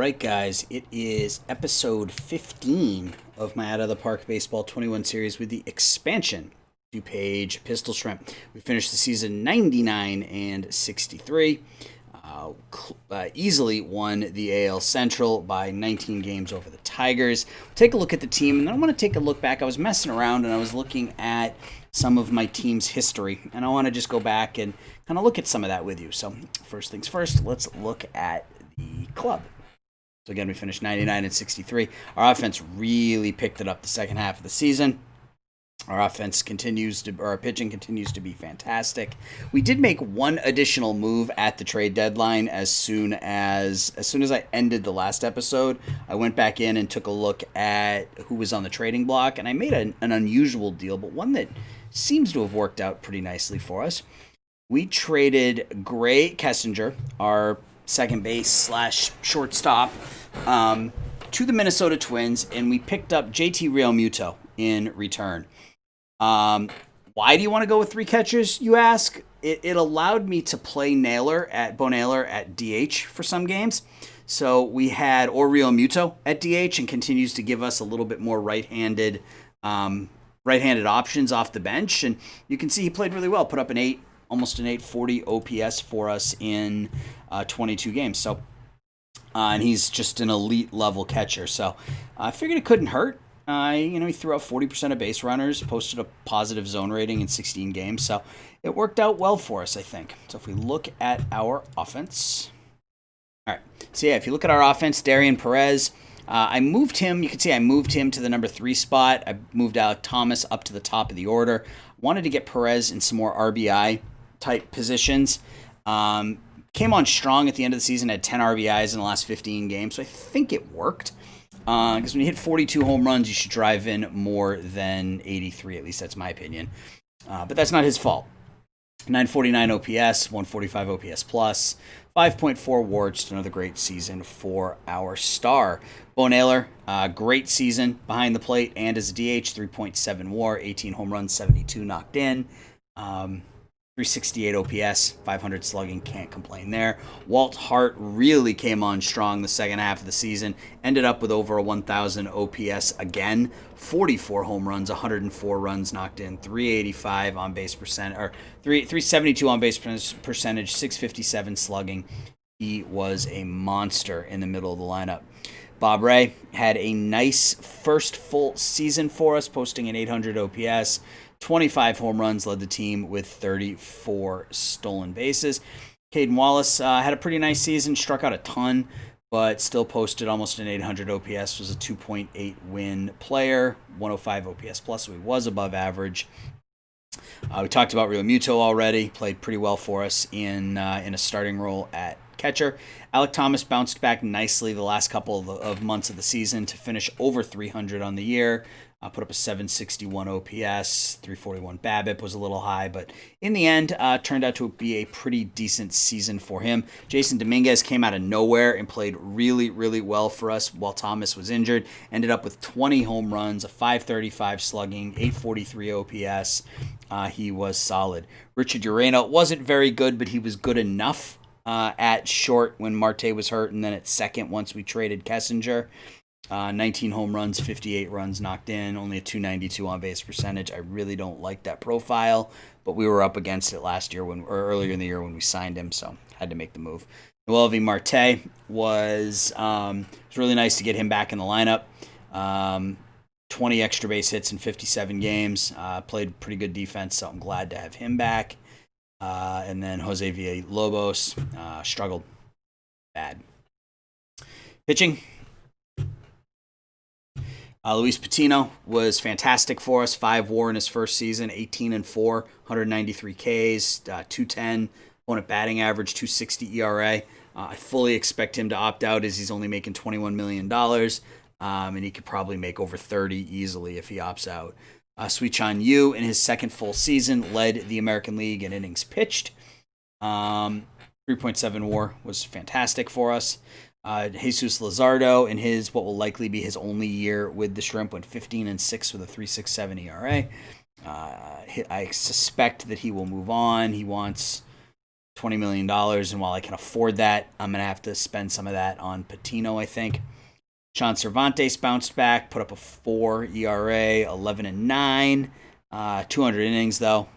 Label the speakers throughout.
Speaker 1: right, guys, it is episode 15 of my Out of the Park Baseball 21 series with the expansion DuPage Pistol Shrimp. We finished the season 99 and 63. Easily won the AL Central by 19 games over the Tigers. We'll take a look at the team, and then I want to take a look back. I was messing around, and I was looking at some of my team's history, and I want to just go back and kind of look at some of that with you. So first things first, let's look at the club. So again, we finished 99 and 63. Our offense really picked it up the second half of the season. Our pitching continues to be fantastic. We did make one additional move at the trade deadline as soon as I ended the last episode. I went back in and took a look at who was on the trading block, and I made an unusual deal, but one that seems to have worked out pretty nicely for us. We traded Gray Kessinger, our second base / shortstop, to the Minnesota Twins, and we picked up JT Realmuto in return. Why do you want to go with three catchers, you ask? It allowed me to play Bo Naylor at DH for some games. So we had Realmuto at DH, and continues to give us a little bit more right-handed options off the bench. And you can see he played really well, put up almost an 840 OPS for us in 22 games. So, and he's just an elite level catcher. So I figured it couldn't hurt. He threw out 40% of base runners, posted a positive zone rating in 16 games. So it worked out well for us, I think. So if we look at our offense. All right. So yeah, if you look at our offense, Darian Perez, I moved him. You can see I moved him to the number 3 spot. I moved Alek Thomas up to the top of the order. Wanted to get Perez in some more RBI type positions. Came on strong at the end of the season, had 10 RBIs in the last 15 games. So I think it worked. Because when you hit 42 home runs, you should drive in more than 83. At least that's my opinion. But that's not his fault. 949 OPS, 145 OPS plus, 5.4 WAR. Just another great season for our star. Bo Naylor, great season behind the plate and as a DH, 3.7 WAR, 18 home runs, 72 knocked in. 368 OPS, 500 slugging, can't complain there. Walt Hart really came on strong the second half of the season, ended up with over a 1,000 OPS again, 44 home runs, 104 runs knocked in, 385 on base percent, or 372 on base percentage, 657 slugging. He was a monster in the middle of the lineup. Bob Ray had a nice first full season for us, posting an 800 OPS. 25 home runs, led the team with 34 stolen bases. Caden Wallace had a pretty nice season, struck out a ton, but still posted almost an 800 OPS, was a 2.8 win player, 105 OPS plus, so he was above average. We talked about Realmuto already, played pretty well for us in a starting role at catcher. Alek Thomas bounced back nicely the last couple of months of the season to finish over 300 on the year. Put up a 761 OPS, 341 BABIP was a little high, but in the end, turned out to be a pretty decent season for him. Jason Dominguez came out of nowhere and played really, really well for us while Thomas was injured. Ended up with 20 home runs, a 535 slugging, 843 OPS. He was solid. Richard Urena wasn't very good, but he was good enough at short when Marte was hurt, and then at second once we traded Kessinger. 19 home runs, 58 runs knocked in, only a 292 on base percentage. I really don't like that profile, but we were up against it earlier in the year when we signed him, so had to make the move. Noelvi Marte was really nice to get him back in the lineup. 20 extra base hits in 57 games. Played pretty good defense, so I'm glad to have him back. And then Jose Villalobos struggled bad. Pitching. Luis Patino was fantastic for us. 5 WAR in his first season, 18-4, 193 Ks, 210 opponent batting average, 260 ERA. I fully expect him to opt out as he's only making $21 million, and he could probably make over 30 easily if he opts out. Sweetchan Yu, in his second full season, led the American League in innings pitched. 3.7 WAR was fantastic for us. Jesus Luzardo, in his what will likely be his only year with the Shrimp, went 15-6 with a 3.67 ERA. I suspect that he will move on. He wants $20 million. And while I can afford that, I'm going to have to spend some of that on Patino, I think. Sean Cervantes bounced back, put up a 4 ERA, 11-9. 200 innings, though,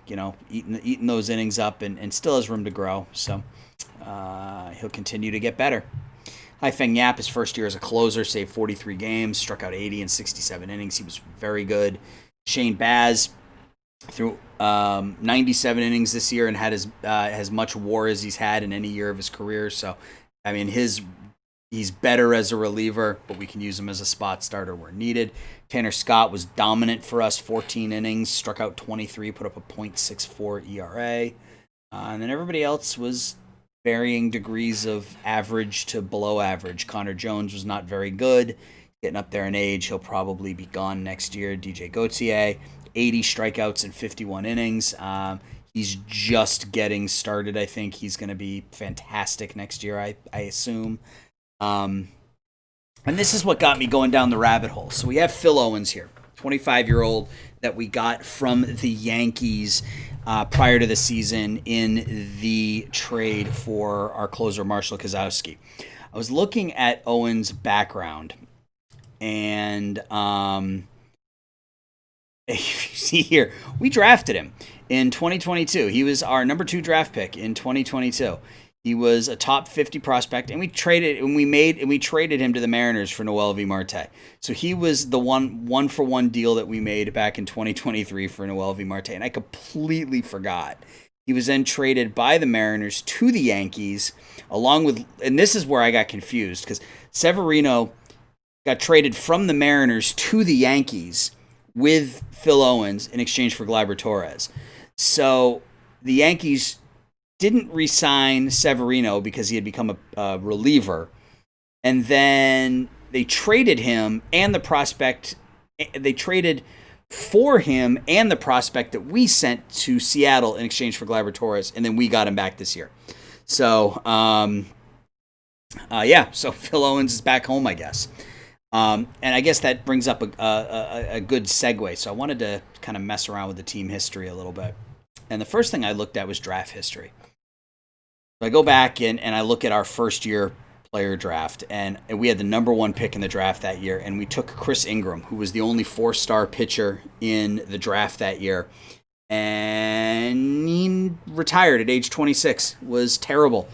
Speaker 1: eating those innings up and still has room to grow. So he'll continue to get better. Haifeng Yap, his first year as a closer, saved 43 games, struck out 80 in 67 innings. He was very good. Shane Baz threw 97 innings this year and had as much WAR as he's had in any year of his career. So, I mean, he's better as a reliever, but we can use him as a spot starter where needed. Tanner Scott was dominant for us, 14 innings, struck out 23, put up a .64 ERA. And then everybody else was varying degrees of average to below average. Connor Jones was not very good, getting up there in age. He'll probably be gone next year. DJ Gauthier, 80 strikeouts in 51 innings. He's just getting started. I think he's going to be fantastic next year, I assume. And this is what got me going down the rabbit hole. So we have Phil Owens here, 25-year-old that we got from the Yankees prior to the season in the trade for our closer, Marshall Kozlowski. I was looking at Owens' background, and if you see here, we drafted him in 2022. He was our number 2 draft pick in 2022. He was a top 50 prospect, and we traded him to the Mariners for Noel V. Marte. So he was the one-for-one deal that we made back in 2023 for Noel V. Marte, and I completely forgot. He was then traded by the Mariners to the Yankees, along with, and this is where I got confused, because Severino got traded from the Mariners to the Yankees with Phil Owens in exchange for Gleyber Torres. So the Yankees didn't re-sign Severino because he had become a reliever, and then they traded him and the prospect. They traded for him and the prospect that we sent to Seattle in exchange for Gleyber Torres, and then we got him back this year. So, so Phil Owens is back home, I guess. And I guess that brings up a good segue. So I wanted to kind of mess around with the team history a little bit. And the first thing I looked at was draft history. So I go back and I look at our first year player draft, and we had the number 1 pick in the draft that year, and we took Chris Ingram, who was the only 4-star pitcher in the draft that year, and he retired at age 26. Was terrible.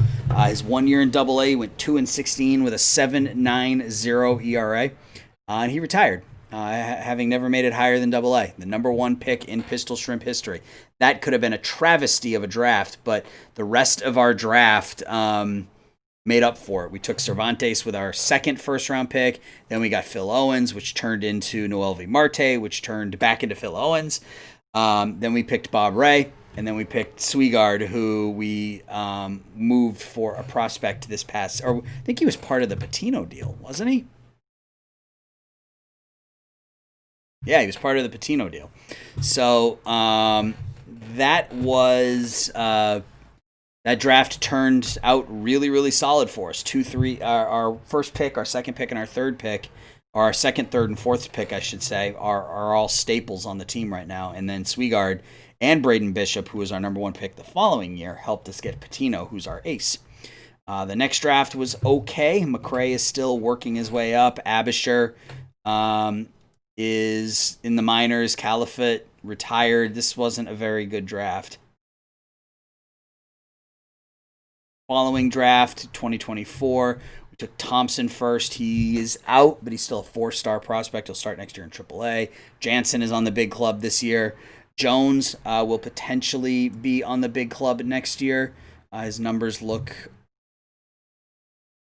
Speaker 1: His 1 year in Double-A went 2-16 with a 7.90 ERA, and he retired. Having never made it higher than Double-A, the number 1 pick in Pistol Shrimp history. That could have been a travesty of a draft, but the rest of our draft made up for it. We took Cervantes with our second first-round pick. Then we got Phil Owens, which turned into Noel V. Marte, which turned back into Phil Owens. Then we picked Bob Ray, and then we picked Swigard, who we moved for a prospect this past. Or I think he was part of the Patino deal, wasn't he? Yeah, he was part of the Patino deal. So that was that draft turned out really, really solid for us. 2, 3, our first pick, our second pick, and our third pick, or our second, third, and fourth pick, I should say, are all staples on the team right now. And then Swigard and Braden Bishop, who was our number 1 pick the following year, helped us get Patino, who's our ace. The next draft was okay. McRae is still working his way up. Abisher is in the minors. Califat retired. This wasn't a very good draft. Following draft, 2024, we took Thompson first. He is out, but he's still a 4-star prospect. He'll start next year in AAA. Jansen is on the big club this year. Jones will potentially be on the big club next year. His numbers look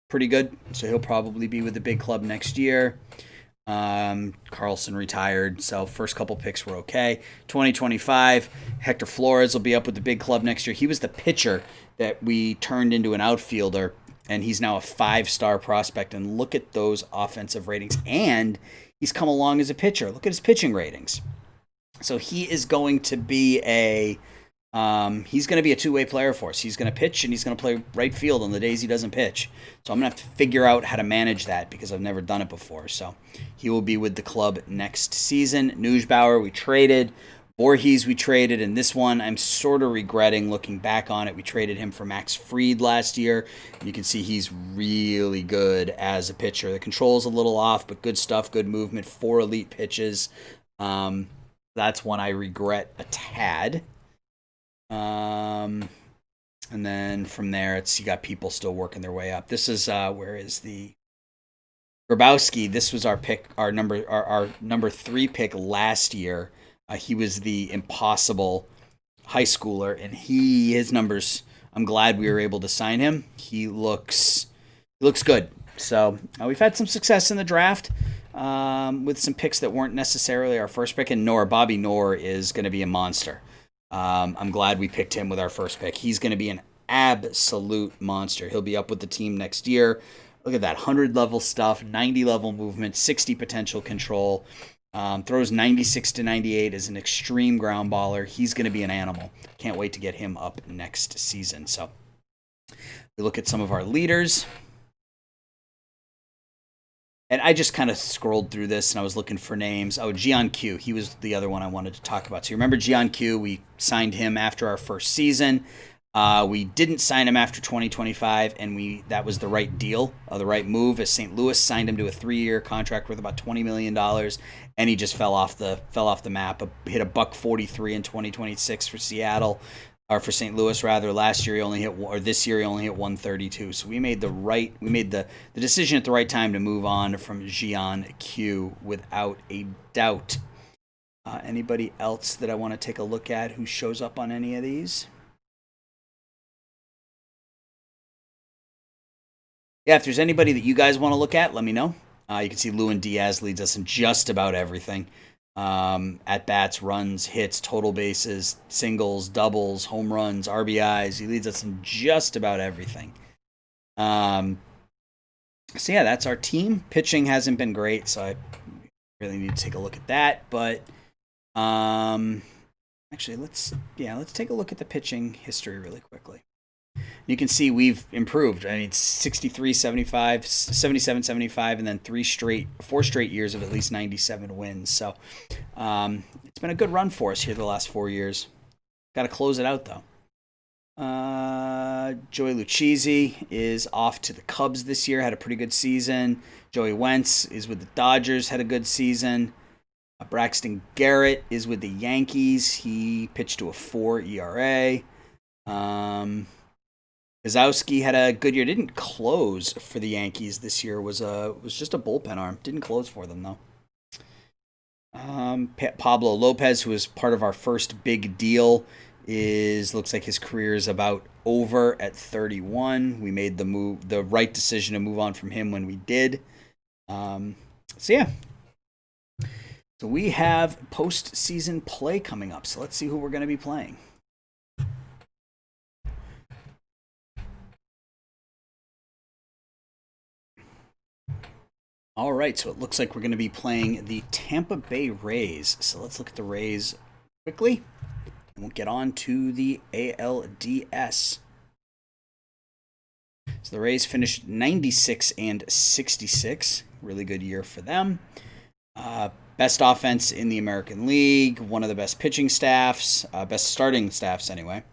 Speaker 1: pretty good, so he'll probably be with the big club next year. Carlson retired, so first couple picks were okay. 2025, Hector Flores will be up with the big club next year. He was the pitcher that we turned into an outfielder, and he's now a 5-star prospect. And look at those offensive ratings, and he's come along as a pitcher. Look at his pitching ratings. So he is going to be a two-way player for us. He's going to pitch, and he's going to play right field on the days he doesn't pitch. So I'm going to have to figure out how to manage that because I've never done it before. So he will be with the club next season. Neusbauer, we traded. Voorhees we traded, and this one I'm sort of regretting looking back on it. We traded him for Max Fried last year. You can see he's really good as a pitcher. The control's a little off, but good stuff, good movement, 4 elite pitches. That's one I regret a tad. And then from there, you got people still working their way up. This is where is the Grabowski? This was our pick, our number 3 pick last year. He was the impossible high schooler, and his numbers. I'm glad we were able to sign him. He looks good. So we've had some success in the draft with some picks that weren't necessarily our first pick. And Bobby Knorr is going to be a monster. I'm glad we picked him with our first pick. He's going to be an absolute monster. He'll be up with the team next year. Look at that, 100 level stuff, 90 level movement, 60 potential control. Throws 96 to 98 as an extreme ground baller. He's going to be an animal. Can't wait to get him up next season. So we look at some of our leaders. And I just kind of scrolled through this and I was looking for names. Oh, Gian Q. He was the other one I wanted to talk about. So you remember Gian Q? We signed him after our first season. We didn't sign him after 2025, and that was the right deal, the right move, as St. Louis signed him to a 3-year contract worth about $20 million, and he just fell off the map. Hit a $143 in 2026 for Seattle, or for St. Louis rather. Last year he only hit, or this year he only hit 132. So we made the decision at the right time to move on from Gian Q without a doubt. Anybody else that I want to take a look at who shows up on any of these? Yeah, if there's anybody that you guys want to look at, let me know. You can see Lewin Diaz leads us in just about everything. At bats, runs, hits, total bases, singles, doubles, home runs, RBIs. He leads us in just about everything. So yeah, that's our team. Pitching hasn't been great, so I really need to take a look at that. But actually, let's take a look at the pitching history really quickly. You can see we've improved. I mean, 63, 75, 77, 75, and then 4 straight years of at least 97 wins. So it's been a good run for us here the last 4 years. Got to close it out, though. Joey Lucchesi is off to the Cubs this year, had a pretty good season. Joey Wentz is with the Dodgers, had a good season. Braxton Garrett is with the Yankees. He pitched to a 4 ERA. Kozowski had a good year. Didn't close for the Yankees this year. Was just a bullpen arm. Didn't close for them though. Pablo Lopez, who was part of our first big deal, looks like his career is about over at 31. We made the right decision to move on from him when we did. So yeah. So we have postseason play coming up. So let's see who we're going to be playing. All right, so it looks like we're going to be playing the Tampa Bay Rays. So let's look at the Rays quickly, and we'll get on to the ALDS. So the Rays finished 96 and 66. Really good year for them. Best offense in the American League. One of the best pitching staffs. Best starting staffs, anyway.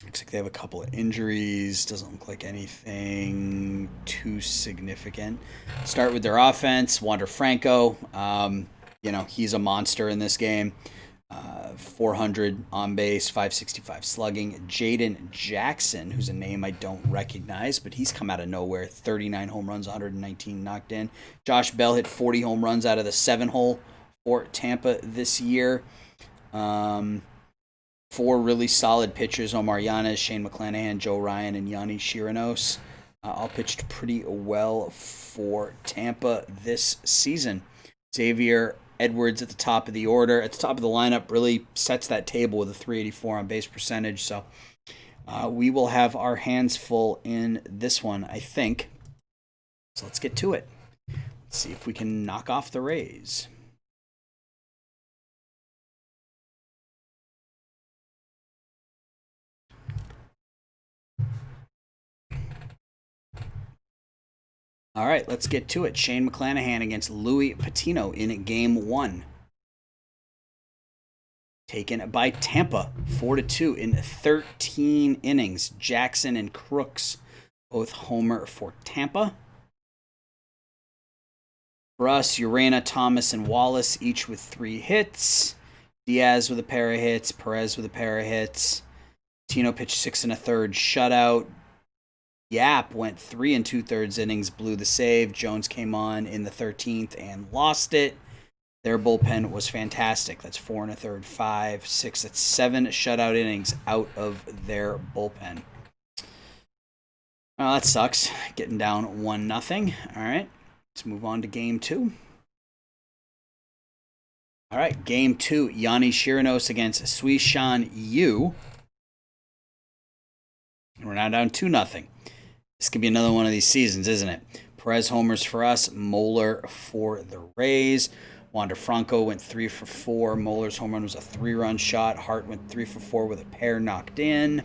Speaker 1: Looks like they have a couple of injuries. Doesn't look like anything too significant. Start with their offense. Wander Franco. He's a monster in this game. 400 on base, 565 slugging. Jaden Jackson, who's a name I don't recognize, but he's come out of nowhere. 39 home runs, 119 knocked in. Josh Bell hit 40 home runs out of the 7-hole for Tampa this year. 4 really solid pitchers: Omar Yanez, Shane McClanahan, Joe Ryan, and Yanni Chirinos. All pitched pretty well for Tampa this season. Xavier Edwards at the top of the order, at the top of the lineup, really sets that table with a 384 on base percentage. So we will have our hands full in this one, I think. So let's get to it. Let's see if we can knock off the Rays. All right, let's get to it. Shane McClanahan against Louis Patino in Game 1. taken by Tampa, 4-2 in 13 innings. Jackson and Crooks both homer for Tampa. For us, Urena, Thomas, and Wallace each with 3 hits. Diaz with a pair of hits. Perez with a pair of hits. Tino pitched 6 1/3 shutout. Yap went 3 2/3 innings, blew the save. Jones came on in the 13th and lost it. Their bullpen was fantastic. That's 4 1/3, 5, 6. That's 7 shutout innings out of their bullpen. Oh, that sucks. Getting down 1-0. All right. Let's move on to game 2. All right, game 2. Yanni Chirinos against Suishan Yu. We're now down 2-0. This could be another one of these seasons, isn't it? Perez homers for us. Moeller for the Rays. Wander Franco went 3 for 4. Moeller's home run was a 3-run shot. Hart went 3 for 4 with a pair knocked in.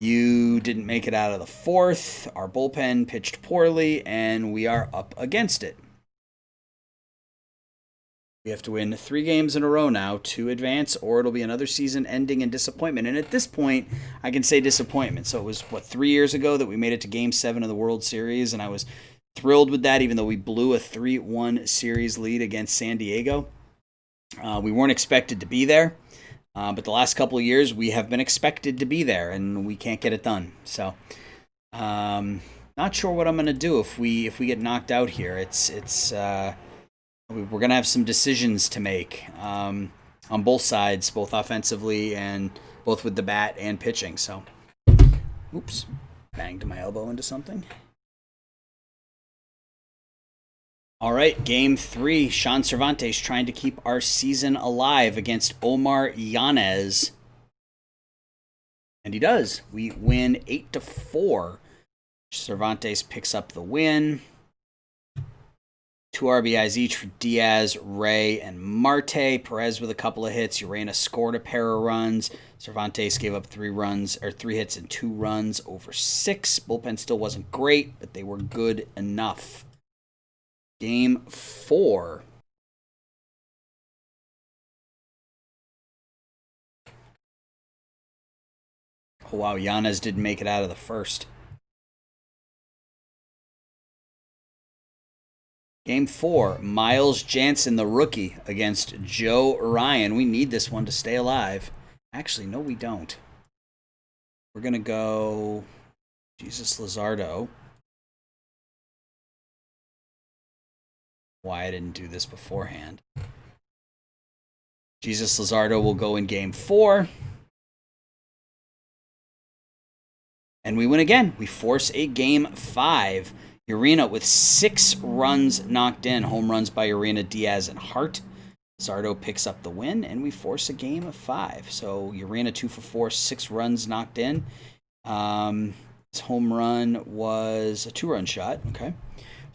Speaker 1: You didn't make it out of the 4th. Our bullpen pitched poorly, and we are up against it. We have to win 3 games in a row now to advance, or it'll be another season ending in disappointment. And at this point, I can say disappointment. So it was, 3 years ago that we made it to Game 7 of the World Series, and I was thrilled with that, even though we blew a 3-1 series lead against San Diego. We weren't expected to be there. But the last couple of years, we have been expected to be there, and we can't get it done. So, not sure what I'm going to do if we get knocked out here. We're going to have some decisions to make on both sides, both offensively and both with the bat and pitching. So, oops, banged my elbow into something. All right, game 3. Sean Cervantes trying to keep our season alive against Omar Yanez. And he does. We win 8-4. Cervantes picks up the win. 2 RBIs each for Diaz, Ray, and Marte. Perez with a couple of hits. Urena scored a pair of runs. Cervantes gave up 3 hits and 2 runs over 6. Bullpen still wasn't great, but they were good enough. Game 4. Oh, wow. Yanez didn't make it out of the 1st. Game 4. Miles Jansen, the rookie, against Joe Ryan. We need this one to stay alive. Actually, no, we don't. We're going to go Jesus Luzardo. Why I didn't do this beforehand. Jesus Luzardo will go in game 4. And we win again. We force a game 5. Urena with 6 runs knocked in. Home runs by Urena, Diaz, and Hart. Luzardo picks up the win, and we force a game of 5. So Urena 2 for 4, 6 runs knocked in. His home run was a 2-run shot. Okay.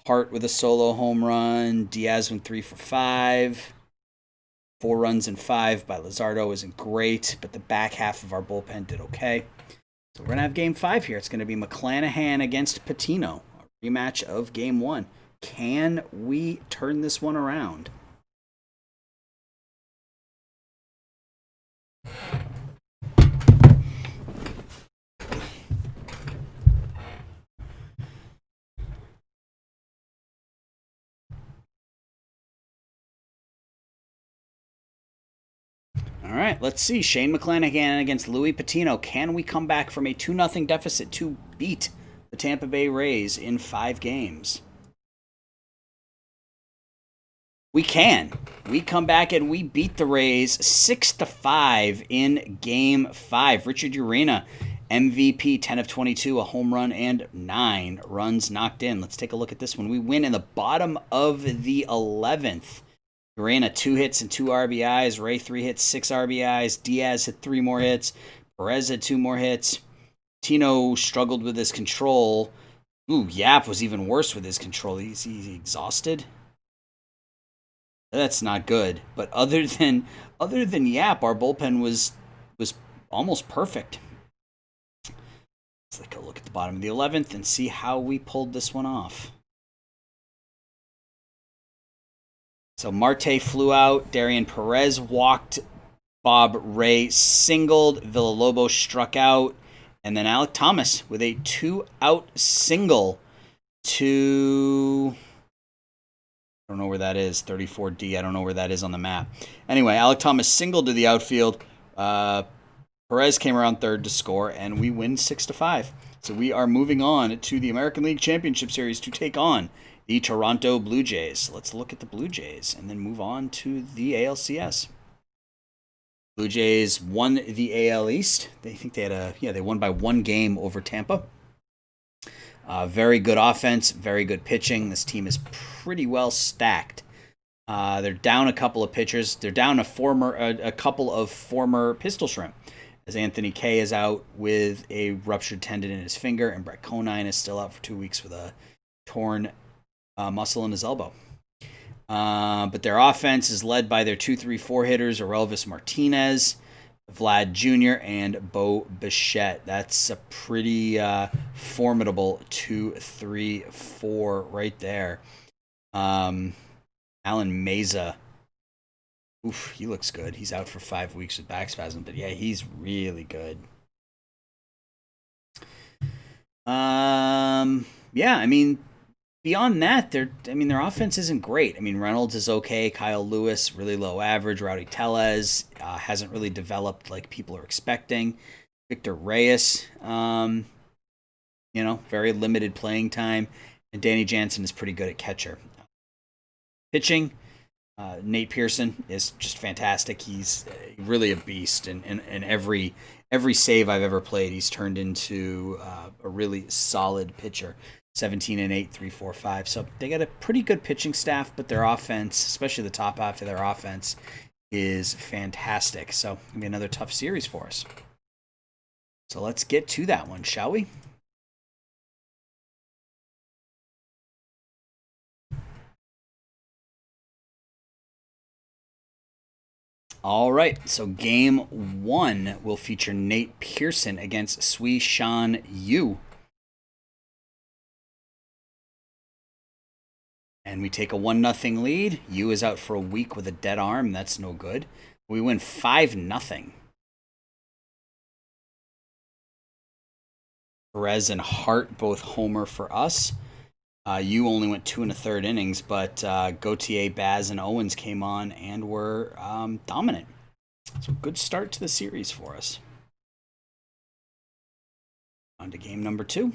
Speaker 1: Hart with a solo home run. Diaz went 3 for 5. 4 runs and 5 by Luzardo isn't great, but the back half of our bullpen did okay. So we're going to have game 5 here. It's going to be McClanahan against Patino, a rematch of game 1. Can we turn this one around? All right, let's see. Shane McClanahan against Louis Patino. Can we come back from a 2-0 deficit to beat the Tampa Bay Rays in 5 games? We can. We come back and we beat the Rays 6-5 in game 5. Richard Urena, MVP, 10 of 22, a home run and 9 runs knocked in. Let's take a look at this one. We win in the bottom of the 11th. Urena 2 hits and 2 RBIs. Ray 3 hits, 6 RBIs. Diaz had 3 more hits. Perez had 2 more hits. Tino struggled with his control. Ooh, Yap was even worse with his control. He's exhausted. That's not good. But other than Yap, our bullpen was almost perfect. Let's take a look at the bottom of the 11th and see how we pulled this one off. So Marte flew out. Darian Perez walked Bob Ray singled. Villalobos struck out. And then Alek Thomas with a 2-out single to... I don't know where that is. 34D. I don't know where that is on the map. Anyway, Alek Thomas singled to the outfield. Perez came around third to score, and we win 6-5. So we are moving on to the American League Championship Series to take on the Toronto Blue Jays. Let's look at the Blue Jays and then move on to the ALCS. Blue Jays won the AL East. They won by 1 game over Tampa. Very good offense, very good pitching. This team is pretty well stacked. They're down a couple of pitchers. They're down a couple of former Pistol Shrimp, as Anthony Kay is out with a ruptured tendon in his finger, and Brett Conine is still out for 2 weeks with a torn muscle in his elbow. But their offense is led by their 2-3-4 hitters, Orelvis Martinez, Vlad Jr., and Bo Bichette. That's a pretty formidable 2-3-4 right there. Alan Meza. Oof, he looks good. He's out for 5 weeks with back spasm, but yeah, he's really good. Beyond that, their offense isn't great. Reynolds is okay. Kyle Lewis, really low average. Rowdy Tellez hasn't really developed like people are expecting. Victor Reyes, very limited playing time. And Danny Jansen is pretty good at catcher. Pitching, Nate Pearson is just fantastic. He's really a beast, and every save I've ever played, he's turned into a really solid pitcher. 17-8, 3.45. So they got a pretty good pitching staff, but their offense, especially the top half of their offense, is fantastic. So it'll be another tough series for us. So let's get to that one, shall we? All right, so game 1 will feature Nate Pearson against Sui Shan Yu. And we take a 1-0 lead. Yu is out for a week with a dead arm. That's no good. We win 5-0. Perez and Hart both homer for us. Yu only went 2 1/3 innings, but Gautier, Baz, and Owens came on and were dominant. So good start to the series for us. On to game number 2.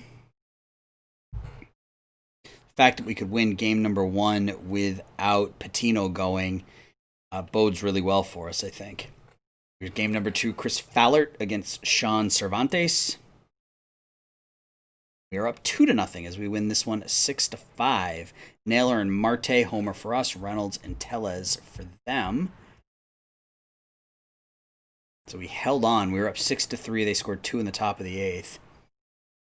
Speaker 1: The fact that we could win game number 1 without Patino going bodes really well for us, I think. Here's game number 2, Chris Fallert against Sean Cervantes. We are up 2-0 as we win this one 6-5. Naylor and Marte homer for us, Reynolds and Tellez for them. So we held on. We were up 6-3. They scored 2 in the top of the 8th.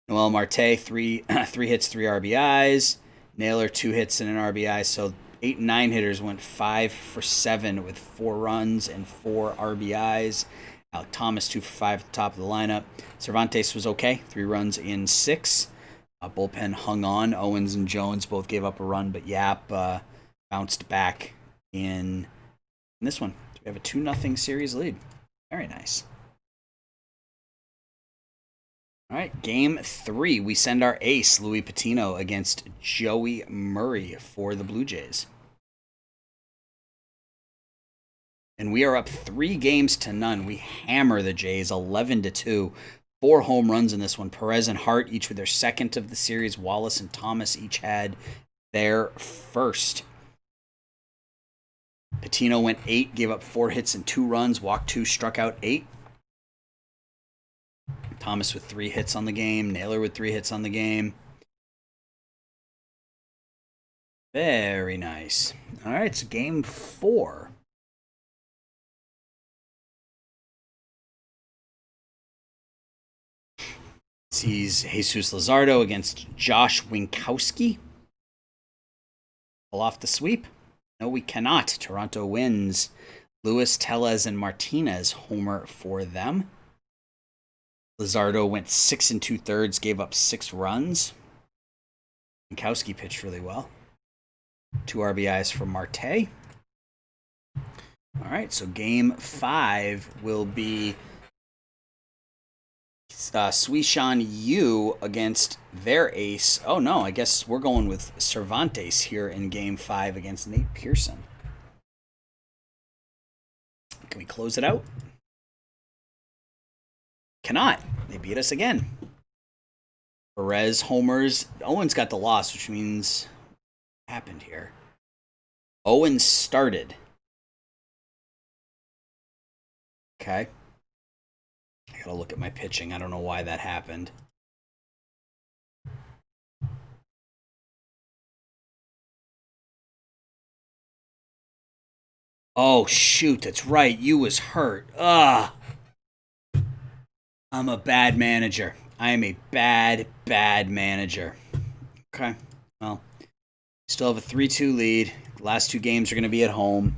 Speaker 1: Noel Marte, 3 hits, 3 RBIs. Naylor, 2 hits and an RBI. So 8 and 9 hitters went 5 for 7 with 4 runs and 4 RBIs. Alek Thomas, 2 for 5 at the top of the lineup. Cervantes was okay, 3 runs in 6. Bullpen hung on. Owens and Jones both gave up a run, but Yap bounced back in this one. So we have a 2-0 series lead. Very nice. All right, game 3. We send our ace, Louis Patino, against Joey Murray for the Blue Jays. And we are up 3-0. We hammer the Jays 11-2. 4 home runs in this one. Perez and Hart each with their second of the series. Wallace and Thomas each had their first. Patino went 8, gave up 4 hits and 2 runs, walked 2, struck out 8. Thomas with 3 hits on the game. Naylor with 3 hits on the game. Very nice. All right, so game 4. Sees Jesus Luzardo against Josh Winkowski. Pull off the sweep. No, we cannot. Toronto wins. Lewis, Tellez, and Martinez homer for them. Luzardo went 6 2/3, gave up 6 runs. Winkowski pitched really well. 2 RBIs for Marte. All right, so game 5 will be Suishan Yu against their ace. Oh no, I guess we're going with Cervantes here in game 5 against Nate Pearson. Can we close it out? Cannot. They beat us again. Perez homers. Owens got the loss, which means what happened here? Owens started. Okay. I gotta look at my pitching. I don't know why that happened. Oh shoot, that's right. You was hurt. Ugh. I'm a bad manager. I am a bad manager. Okay. Well, still have a 3-2 lead. The last 2 games are going to be at home.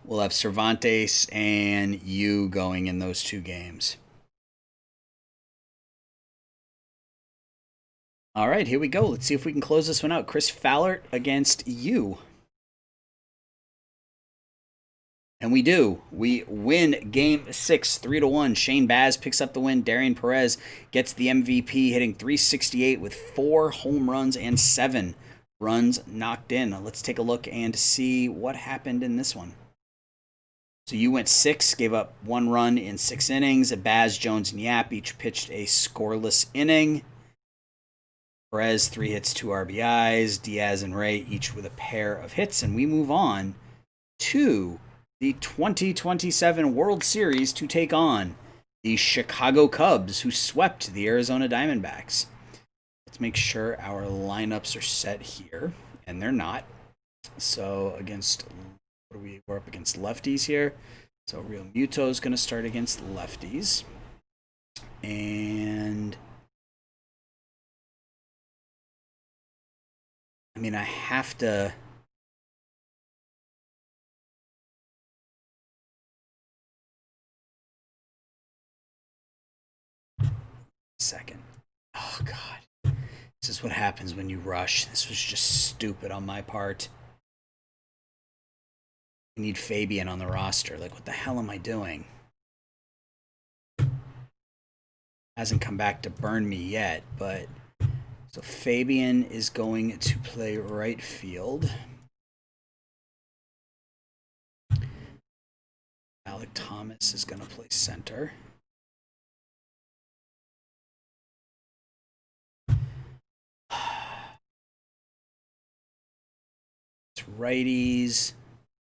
Speaker 1: We'll have Cervantes and you going in those 2 games. All right, here we go. Let's see if we can close this one out. Chris Fallert against you. And we do. We win game 6, 3-1. Shane Baz picks up the win. Darian Perez gets the MVP, hitting .368 with 4 home runs and 7 runs knocked in. Let's take a look and see what happened in this one. So you went 6, gave up 1 run in 6 innings. Baz, Jones, and Yap each pitched a scoreless inning. Perez, 3 hits, 2 RBIs. Diaz and Ray each with a pair of hits. And we move on to the 2027 World Series to take on the Chicago Cubs, who swept the Arizona Diamondbacks. Let's make sure our lineups are set here, and they're not. So against, we're up against lefties here. So Real Muto is going to start against lefties. And I mean, I have to... Second. Oh, God. This is what happens when you rush. This was just stupid on my part. I need Fabian on the roster. Like, what the hell am I doing? Hasn't come back to burn me yet, but... So Fabian is going to play right field. Alec Thomas is going to play center. Righties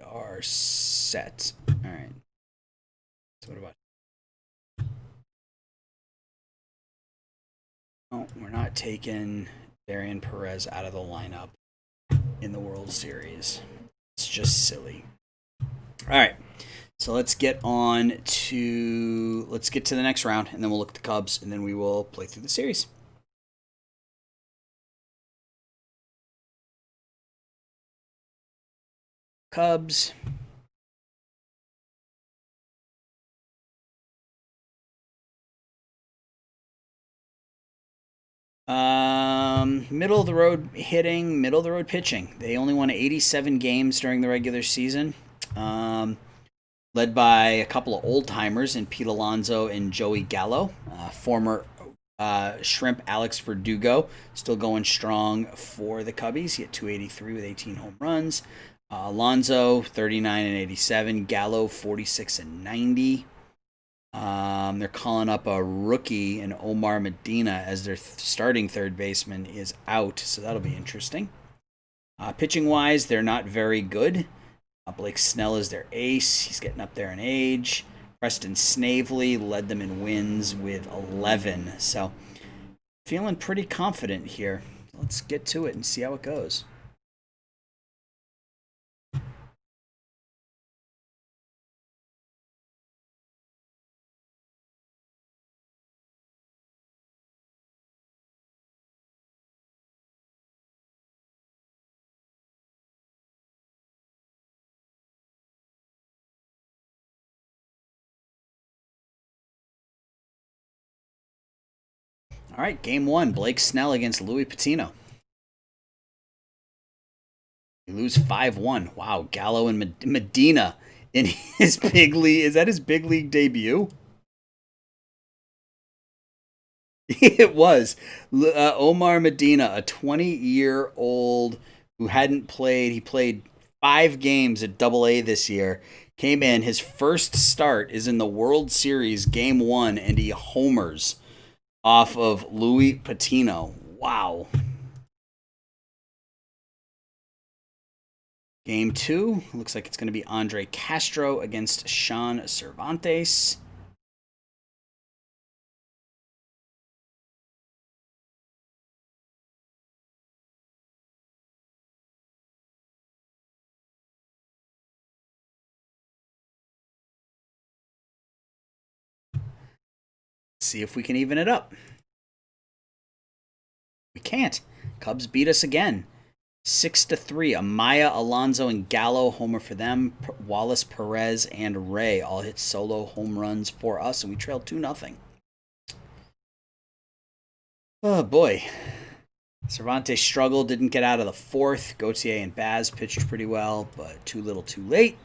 Speaker 1: are set. All right. So what about... Oh, we're not taking Darian Perez out of the lineup in the World Series. It's just silly. All right. So let's get to the next round, and then we'll look at the Cubs, and then we will play through the series. Cubs. Middle of the road hitting, middle of the road pitching. They only won 87 games during the regular season. Led by a couple of old timers in Pete Alonso and Joey Gallo. Former Shrimp Alex Verdugo still going strong for the Cubbies. He hit .283 with 18 home runs. Alonso 39 and 87. Gallo 46 and 90. They're calling up a rookie in Omar Medina as their starting third baseman is out, so that'll be interesting. Pitching wise, they're not very good. Blake Snell is their ace. He's getting up there in age. Preston Snavely led them in wins with 11. So feeling pretty confident here. Let's get to it and see how it goes. All right, game 1, Blake Snell against Louis Patino. We lose 5-1. Wow, Gallo and Medina in his big league. Is that his big league debut? It was. Omar Medina, a 20-year-old who hadn't played. He played 5 games at Double A this year. Came in. His first start is in the World Series Game 1, and he homers off of Louis Patino. Wow. Game 2, looks like it's going to be Andre Castro against Sean Cervantes. See if we can even it up. We can't. Cubs beat us again. 6-3. Amaya, Alonso, and Gallo homer for them. Wallace, Perez, and Ray all hit solo home runs for us, and we trailed 2-0. Oh boy. Cervantes struggled, didn't get out of the 4th. Gautier and Baz pitched pretty well, but too little too late.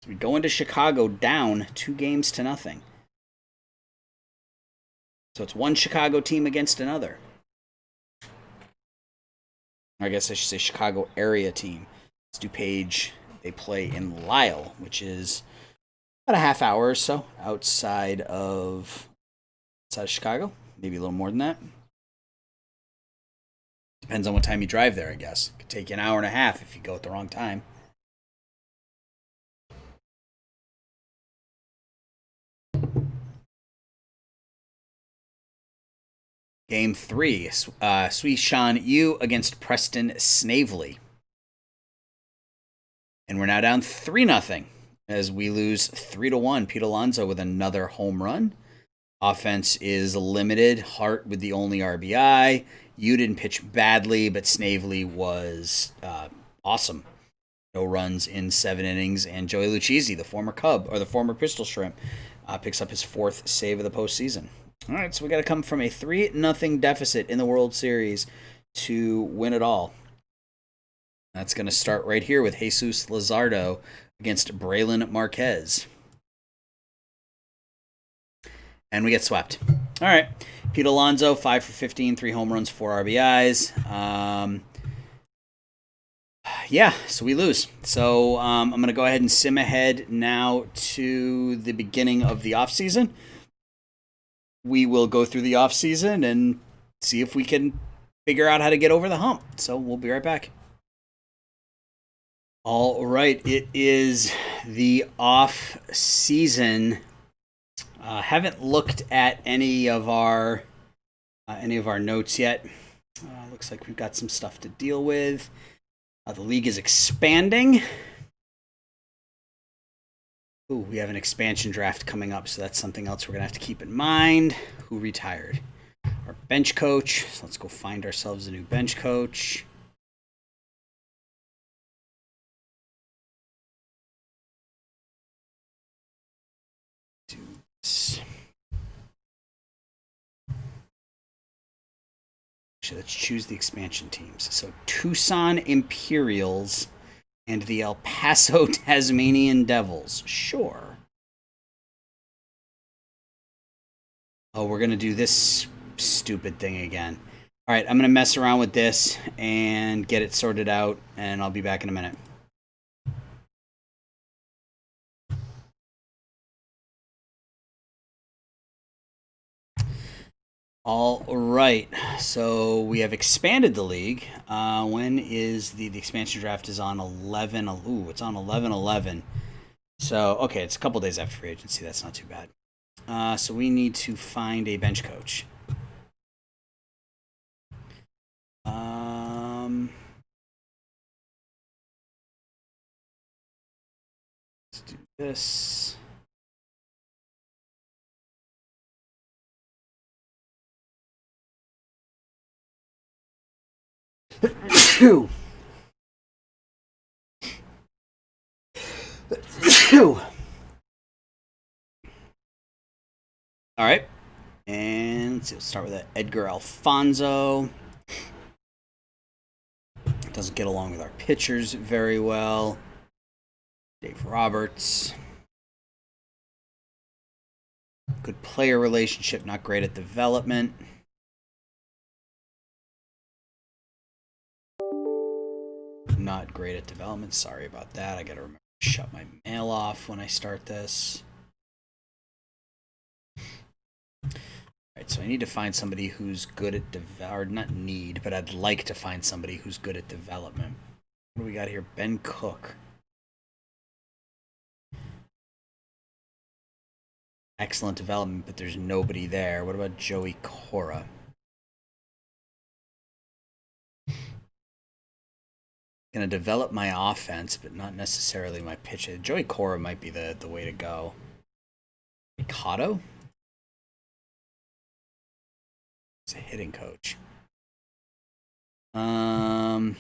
Speaker 1: So we go into Chicago down 2-0. So it's one Chicago team against another. I guess I should say Chicago area team. It's DuPage. They play in Lisle, which is about a half hour or so outside of Chicago. Maybe a little more than that. Depends on what time you drive there, I guess. It could take you an hour and a half if you go at the wrong time. Game 3, Sui Shan Yu against Preston Snavely. And we're now down 3-0 as we lose 3-1. Pete Alonso with another home run. Offense is limited. Hart with the only RBI. Yu didn't pitch badly, but Snavely was awesome. No runs in 7 innings. And Joey Lucchesi, the former Cub, or the former Pistol Shrimp, picks up his 4th save of the postseason. All right, so we got to come from a 3-0 deficit in the World Series to win it all. That's going to start right here with Jesus Luzardo against Braylon Marquez. And we get swept. All right, Pete Alonso, 5 for 15, 3 home runs, 4 RBIs. Yeah, so we lose. So I'm going to go ahead and sim ahead now to the beginning of the offseason. We will go through the offseason and see if we can figure out how to get over the hump. So we'll be right back. All right, it is the off season. Haven't looked at any of our notes yet. Looks like we've got some stuff to deal with. The league is expanding. Ooh, we have an expansion draft coming up, so that's something else we're going to have to keep in mind. Who retired? Our bench coach. So let's go find ourselves a new bench coach. Do this. Actually, let's choose the expansion teams. So Tucson Imperials and the El Paso Tasmanian Devils. Sure. Oh, we're going to do this stupid thing again. All right, I'm going to mess around with this and get it sorted out, and I'll be back in a minute. All right, so we have expanded the league. When is the expansion draft is on 11? Ooh, it's on 11/11. So, okay, it's a couple days after free agency. That's not too bad. So we need to find a bench coach. Let's do this. All right, and let's start with Edgar Alfonso. Doesn't get along with our pitchers very well. Dave Roberts. Good player relationship, not great at development. Not great at development. Sorry about that. I gotta remember to shut my mail off when I start this. Alright, so I need to find somebody who's good at or not need, but I'd like to find somebody who's good at development. What do we got here? Ben Cook. Excellent development, but there's nobody there. What about Joey Cora? Gonna develop my offense, but not necessarily my pitch. Joey Cora might be the way to go. Mikado? He's a hitting coach. Yeah,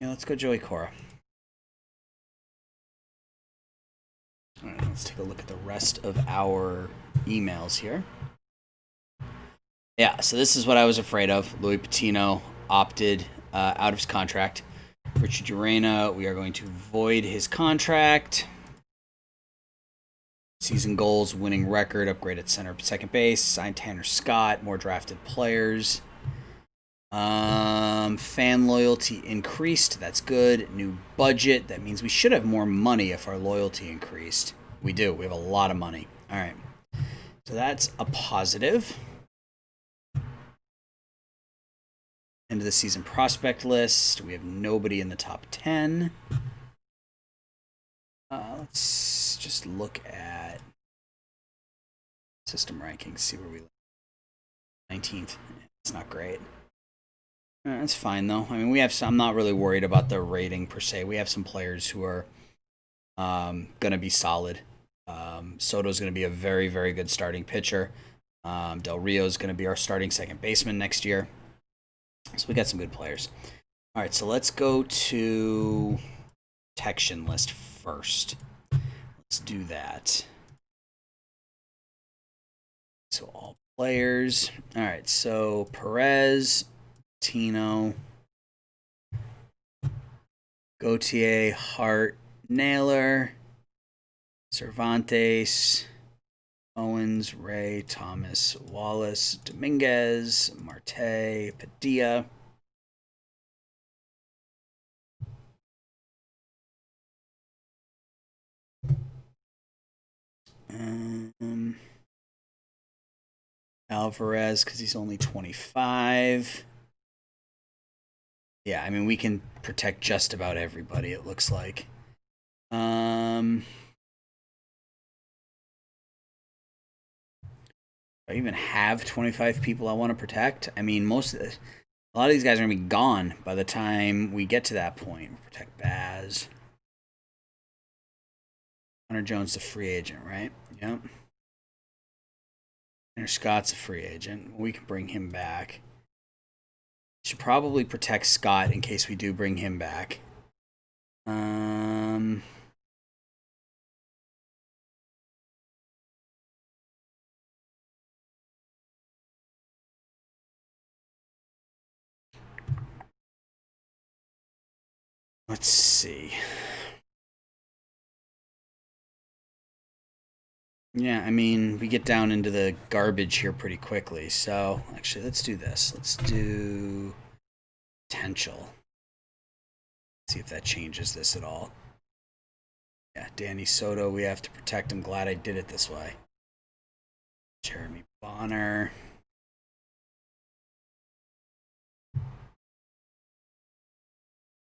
Speaker 1: let's go Joey Cora. All right, let's take a look at the rest of our emails here. Yeah, so this is what I was afraid of. Louis Patino opted out of his contract. Richard Urena, we are going to void his contract. Season goals, winning record, upgrade at center, second base, signed Tanner Scott, more drafted players. Fan loyalty increased. That's good. New budget. That means we should have more money if our loyalty increased. We do. We have a lot of money. All right. So that's a positive. End of the season prospect list. We have nobody in the top 10. Let's just look at system rankings, see where we live. 19th. It's not great. That's fine, though. I mean, we have some. I'm not really worried about the rating per se. We have some players who are going to be solid. Soto's going to be a very, very good starting pitcher. Del Rio's going to be our starting second baseman next year. So we got some good players. All right, so let's go to protection list first. Let's do that. So all players. All right, so Perez, Tino, Gautier, Hart, Naylor, Cervantes, Owens, Ray, Thomas, Wallace, Dominguez, Marte, Padilla. Alvarez, because he's only 25. Yeah, I mean, we can protect just about everybody, it looks like. I even have 25 people I want to protect. I mean, a lot of these guys are going to be gone by the time we get to that point. We'll protect Baz. Hunter Jones, the free agent, right? Yep. Tanner Scott's a free agent. We can bring him back. Should probably protect Scott in case we do bring him back. Let's see. Yeah, I mean, we get down into the garbage here pretty quickly. So, actually, let's do this. Let's do potential. See if that changes this at all. Yeah, Danny Soto, we have to protect him. Glad I did it this way. Jeremy Bonner.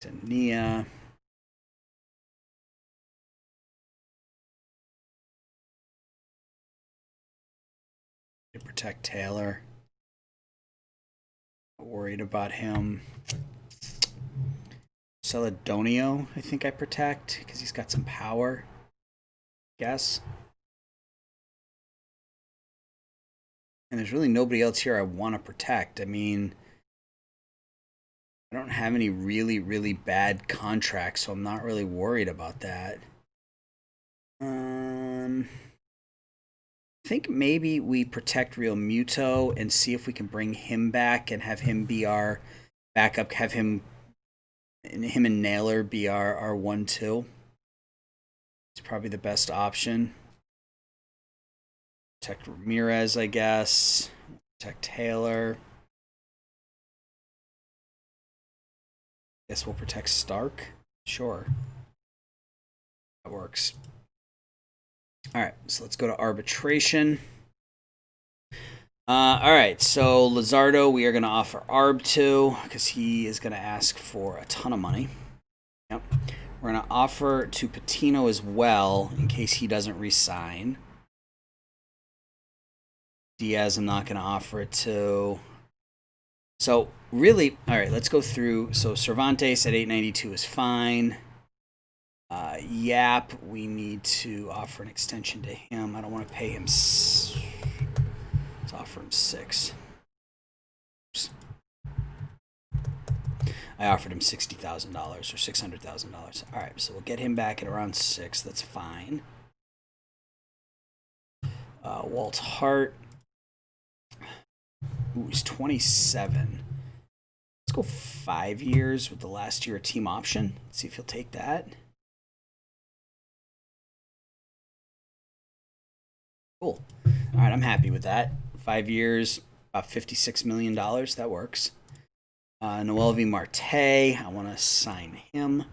Speaker 1: Dania. To protect Taylor. Not worried about him. Celadonio, I think I protect because he's got some power. Guess. And there's really nobody else here I want to protect. I mean, I don't have any really, really bad contracts, so I'm not really worried about that. think maybe we protect Real Muto and see if we can bring him back and have him be our backup. Have him and Naylor be our 1-2. It's probably the best option. Protect Ramirez, I guess. Protect Taylor. Guess we'll protect Stark. Sure. That works. All right, so let's go to arbitration. All right, so Luzardo, we are going to offer ARB to because he is going to ask for a ton of money. Yep. We're going to offer to Patino as well in case he doesn't re-sign. Diaz, I'm not going to offer it to. So really, all right, let's go through. So Cervantes at 892 is fine. Yap, we need to offer an extension to him. I don't want to pay him. Let's offer him 6. Oops. I offered him $60,000 or $600,000. All right, so we'll get him back at around 6. That's fine. Walt Hart. Ooh, he's 27. Let's go 5 years with the last year team option. Let's see if he'll take that. Cool. All right, I'm happy with that. 5 years, about $56 million. That works. Noel V. Marte, I want to sign him.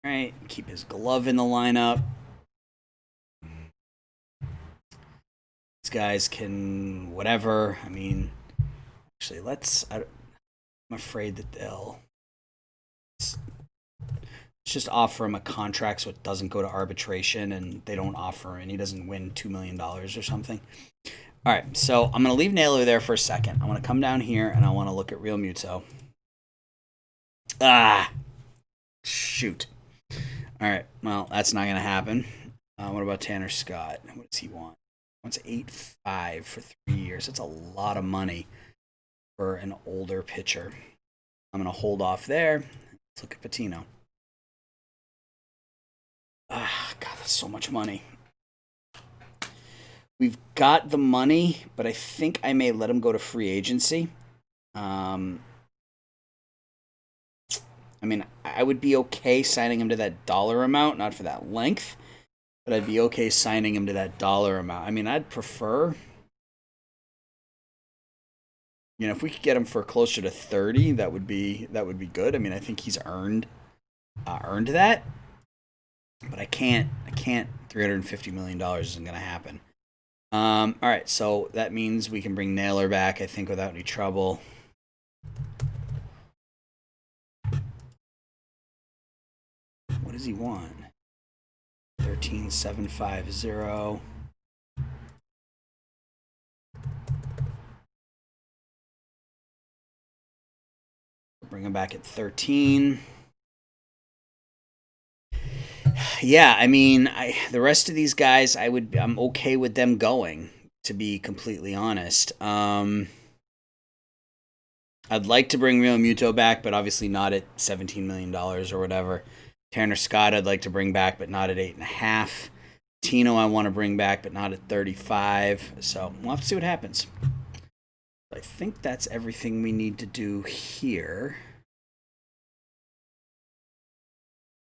Speaker 1: All right, keep his glove in the lineup. These guys can whatever. I mean, actually, I'm afraid that they'll. Let's just offer him a contract so it doesn't go to arbitration and they don't offer him and he doesn't win $2 million or something. All right, so I'm going to leave Naylor there for a second. I want to come down here and I want to look at Real Muto. Shoot. All right, well, that's not going to happen. What about Tanner Scott? What does he want? He wants 8.5 for 3 years. That's a lot of money for an older pitcher. I'm going to hold off there. Let's look at Patino. God, that's so much money. We've got the money, but I think I may let him go to free agency. I mean, I would be okay signing him to that dollar amount, not for that length, but I'd be okay signing him to that dollar amount. I mean, I'd prefer, if we could get him for closer to 30, that would be good. I mean, I think he's earned that, but I can't. $350 million isn't going to happen. All right, so that means we can bring Naylor back, I think, without any trouble. What does he want? 13,750. Bring him back at 13. Yeah, I mean, the rest of these guys, I'm okay with them going, to be completely honest. I'd like to bring Real Muto back, but obviously not at $17 million or whatever. Tanner Scott, I'd like to bring back, but not at 8.5. Tino, I want to bring back, but not at 35. So we'll have to see what happens. I think that's everything we need to do here.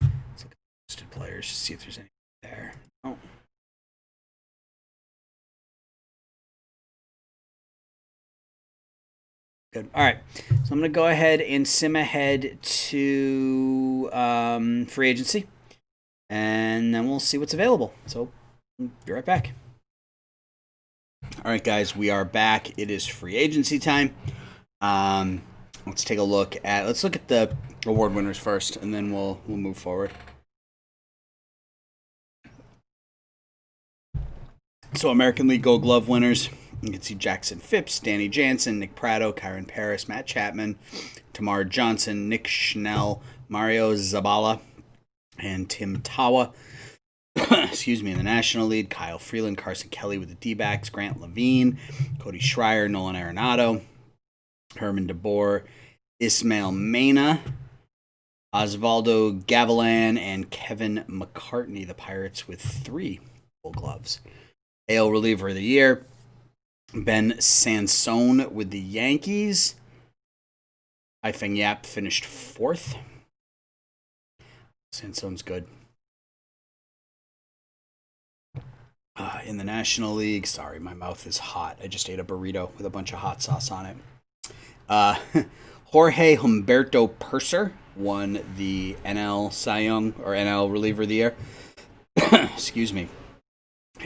Speaker 1: Let's look at listed players to see if there's any there. Oh. Good. All right. So I'm going to go ahead and sim ahead to free agency, and then we'll see what's available. So I'll be right back. All right, guys, we are back. It is free agency time. Let's take a look at. Let's look at the award winners first, and then we'll move forward. So American League Gold Glove winners. You can see Jackson Phipps, Danny Jansen, Nick Pratto, Kyron Paris, Matt Chapman, Tamar Johnson, Nick Schnell, Mario Zabala, and Tim Tawa. Excuse me, in the National League, Kyle Freeland, Carson Kelly with the D-backs, Grant Levine, Cody Schreier, Nolan Arenado, Herman DeBoer, Ismail Mena, Osvaldo Gavilan and Kevin McCartney, the Pirates, with 3 Gold Gloves. AL reliever of the year, Ben Sansone with the Yankees. Ifeng Yap finished 4th. Sansone's good. In the National League, sorry, my mouth is hot. I just ate a burrito with a bunch of hot sauce on it. Jorge Humberto Purser won the NL Cy Young or NL Reliever of the Year. Excuse me.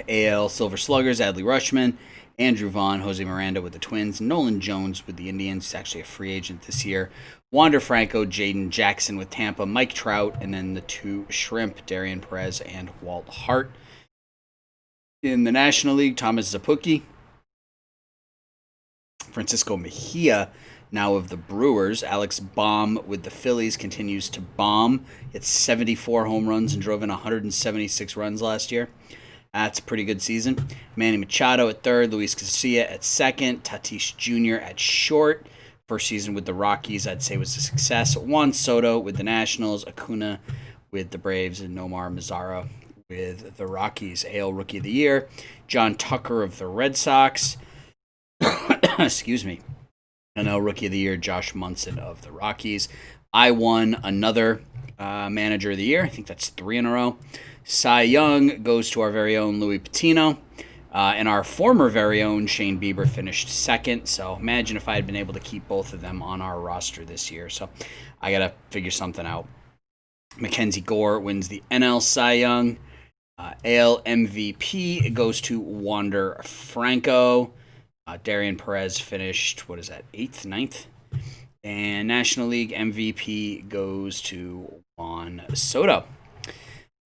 Speaker 1: AL Silver Sluggers, Adley Rutschman, Andrew Vaughn, Jose Miranda with the Twins, Nolan Jones with the Indians. He's actually a free agent this year. Wander Franco, Jaden Jackson with Tampa, Mike Trout, and then the 2 Shrimp, Darian Perez and Walt Hart. In the National League, Thomas Zapucki, Francisco Mejia, now of the Brewers. Alex Baum with the Phillies continues to bomb. Hit 74 home runs and drove in 176 runs last year. That's a pretty good season. Manny Machado at 3rd, Luis Casilla at 2nd, Tatis Jr. at short. First season with the Rockies, I'd say, was a success. Juan Soto with the Nationals, Acuna with the Braves, and Nomar Mazara with the Rockies. AL Rookie of the Year, John Tucker of the Red Sox. Excuse me. NL Rookie of the Year, Josh Munson of the Rockies. I won another Manager of the Year. I think that's 3 in a row. Cy Young goes to our very own Louis Patino. And our former very own Shane Bieber finished 2nd. So imagine if I had been able to keep both of them on our roster this year. So I got to figure something out. Mackenzie Gore wins the NL Cy Young. AL MVP goes to Wander Franco. Darian Perez finished, 8th, 9th? And National League MVP goes to Juan Soto.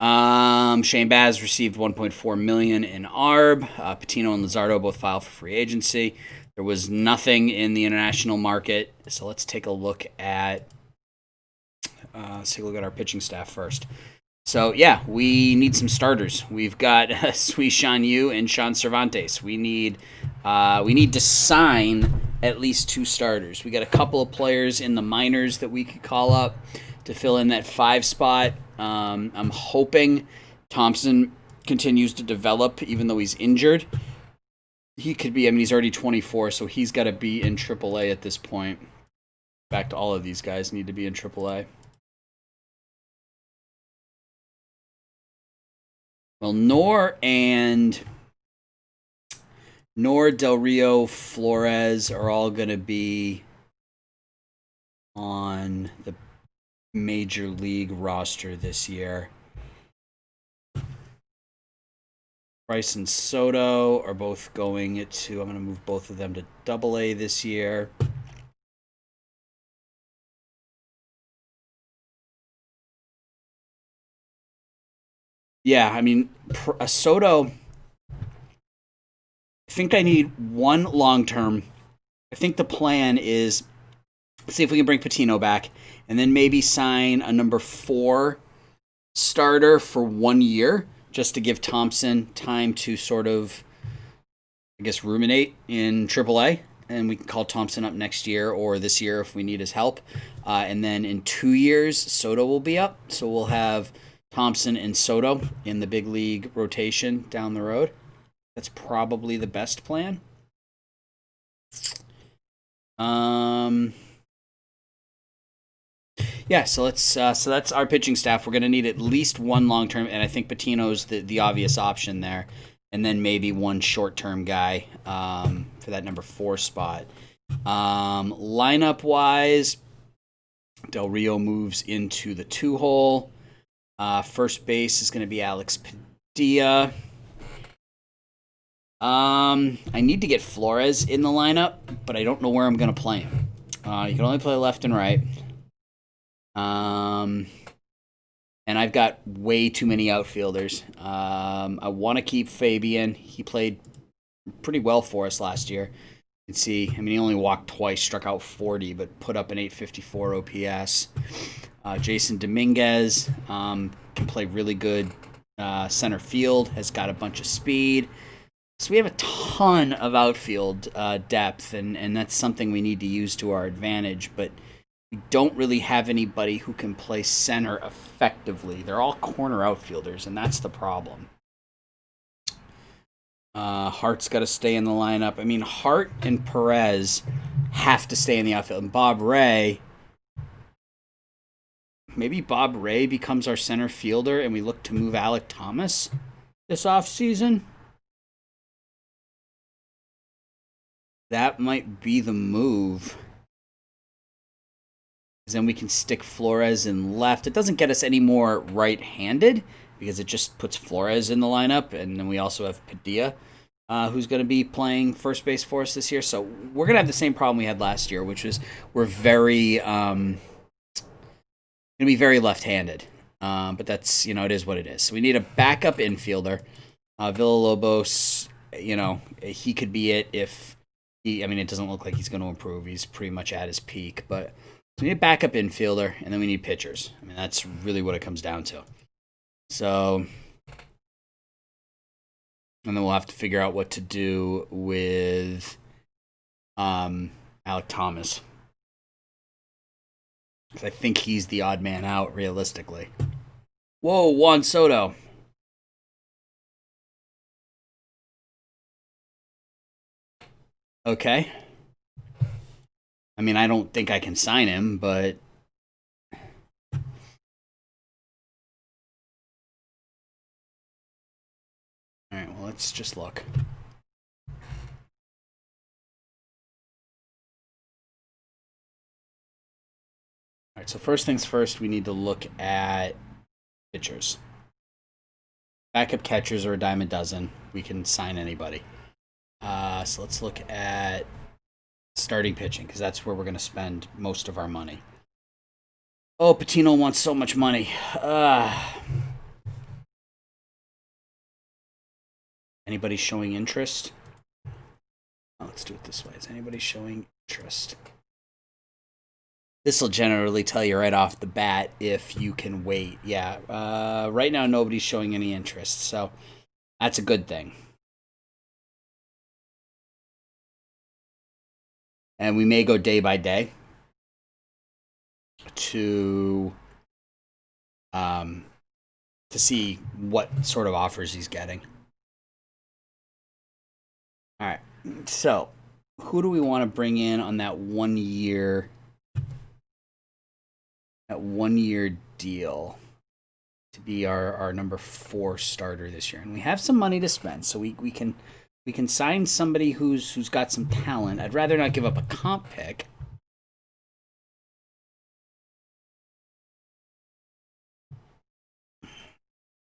Speaker 1: Shane Baz received $1.4 million in ARB. Patino and Luzardo both filed for free agency. There was nothing in the international market, so let's take a look at our pitching staff first. So yeah, we need some starters. We've got Sui Shan Yu and Sean Cervantes. We need to sign at least 2 starters. We got a couple of players in the minors that we could call up to fill in that 5 spot. I'm hoping Thompson continues to develop, even though he's injured. He could be. He's already 24, so he's got to be in AAA at this point. In fact, all of these guys need to be in AAA. Well, Nor Del Rio, Flores are all going to be on the major league roster this year. Bryce and Soto are both going to, I'm going to move both of them to AA this year. Yeah, Soto, I think I need 1 long-term. I think the plan is, see if we can bring Patino back, and then maybe sign a number 4 starter for 1 year, just to give Thompson time to sort of, ruminate in AAA, and we can call Thompson up next year or this year if we need his help. And then in 2 years, Soto will be up, so we'll have Thompson and Soto in the big league rotation down the road. That's probably the best plan. Yeah, so that's our pitching staff. We're going to need at least 1 long-term, and I think Patino's the obvious option there, and then maybe 1 short-term guy for that number 4 spot. Lineup-wise, Del Rio moves into the 2-hole. First base is going to be Alex Padilla. I need to get Flores in the lineup, but I don't know where I'm going to play him. You can only play left and right. And I've got way too many outfielders. I want to keep Fabian. He played pretty well for us last year. You can see, he only walked twice, struck out 40, but put up an 854 OPS. Jason Dominguez can play really good center field, has got a bunch of speed. So we have a ton of outfield depth, and that's something we need to use to our advantage. But We don't really have anybody who can play center effectively. They're all corner outfielders, and that's the problem. Hart's got to stay in the lineup. I mean, Hart and Perez have to stay in the outfield. And Bob Ray, maybe Bob Ray becomes our center fielder and we look to move Alek Thomas this offseason. That might be the move. Then we can stick Flores in left. It doesn't get us any more right-handed because it just puts Flores in the lineup. And then we also have Padilla, who's going to be playing first base for us this year. So we're going to have the same problem we had last year, which was we're very going to be very left-handed. But that's, it is what it is. So we need a backup infielder. Villalobos, he could be it if it doesn't look like he's going to improve. He's pretty much at his peak, but we need a backup infielder, and then we need pitchers. That's really what it comes down to. So, and then we'll have to figure out what to do with Alek Thomas. Because I think he's the odd man out, realistically. Whoa, Juan Soto. Okay. I don't think I can sign him, but all right, well, let's just look. All right, so first things first, we need to look at pitchers. Backup catchers are a dime a dozen. We can sign anybody. So let's look at starting pitching, because that's where we're going to spend most of our money. Oh, Patino wants so much money. Anybody showing interest? Oh, let's do it this way. Is anybody showing interest? This will generally tell you right off the bat if you can wait. Yeah, right now nobody's showing any interest, so that's a good thing. And we may go day by day to see what sort of offers he's getting. All right. So, who do we want to bring in on that 1 year deal to be our number 4 starter this year? And we have some money to spend, so we can sign somebody who's got some talent. I'd rather not give up a comp pick.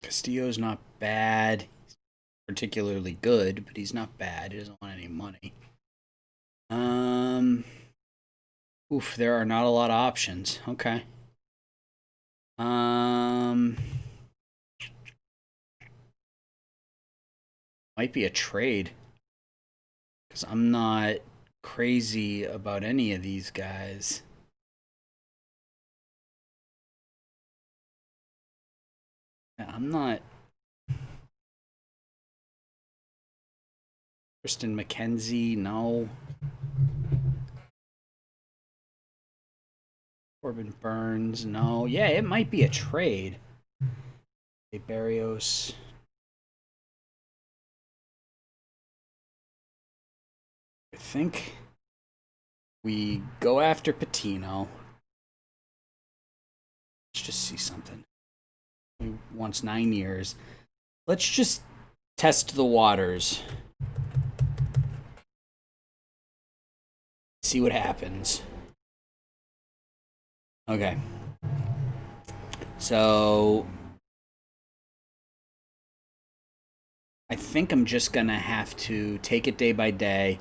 Speaker 1: Castillo's not bad. He's particularly good, but he's not bad. He doesn't want any money. There are not a lot of options. Okay. Might be a trade, because I'm not crazy about any of these guys. I'm not. Kristen McKenzie, no. Corbin Burns, no. Yeah, it might be a trade. Hey, Barrios. I think we go after Patino. Let's just see something. He wants 9 years. Let's just test the waters. See what happens. Okay. So I think I'm just going to have to take it day by day,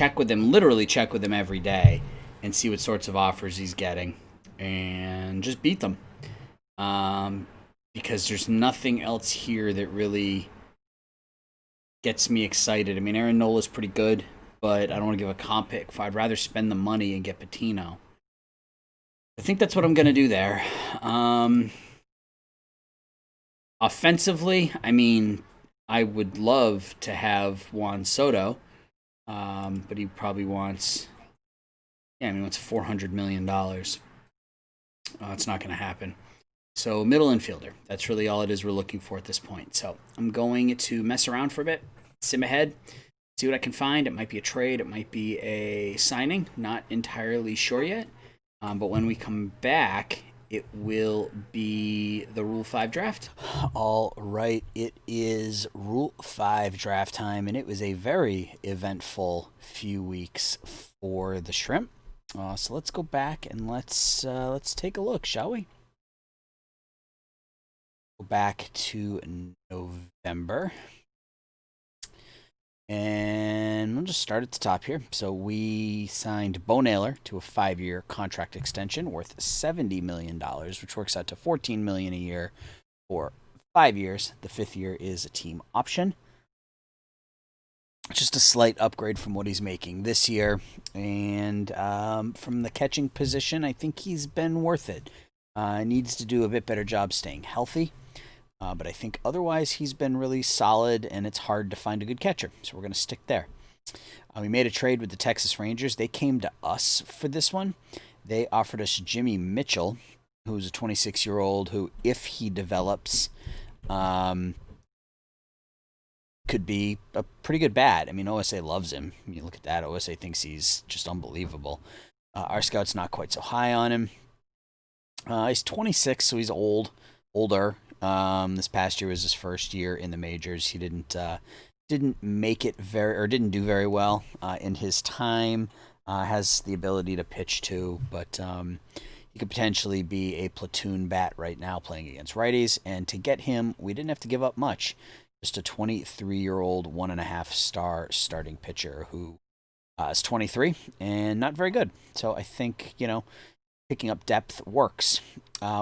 Speaker 1: literally check with him every day, and see what sorts of offers he's getting, and just beat them. Because there's nothing else here that really gets me excited. Aaron Nola's pretty good, but I don't want to give a comp pick. I'd rather spend the money and get Patino. I think that's what I'm going to do there. Offensively, I would love to have Juan Soto, but he probably wants $400 million. It's not going to happen. So middle infielder. That's really all it is we're looking for at this point. So I'm going to mess around for a bit, sim ahead, see what I can find. It might be a trade. It might be a signing. Not entirely sure yet. But when we come back, it will be the Rule 5 draft. All right, it is Rule 5 draft time, and it was a very eventful few weeks for the Shrimp. So let's go back and let's take a look, shall we? Go back to November. And we'll just start at the top here. So we signed Bo Naylor to a 5-year contract extension worth $70 million, which works out to $14 million a year for 5 years. The 5th year is a team option. Just a slight upgrade from what he's making this year. And from the catching position, I think he's been worth it. Needs to do a bit better job staying healthy. But I think otherwise he's been really solid, and it's hard to find a good catcher. So we're going to stick there. We made a trade with the Texas Rangers. They came to us for this one. They offered us Jimmy Mitchell, who's a 26-year-old who, if he develops, could be a pretty good bat. I mean, OSA loves him. I mean, look at that. OSA thinks he's just unbelievable. Our scout's not quite so high on him. He's 26, so he's older. This past year was his first year in the majors. He didn't make it didn't do very well in his time. Has the ability to pitch too, but he could potentially be a platoon bat right now playing against righties. And to get him, we didn't have to give up much. Just a 23-year-old, 1.5-star starting pitcher who is 23 and not very good. So I think, picking up depth works.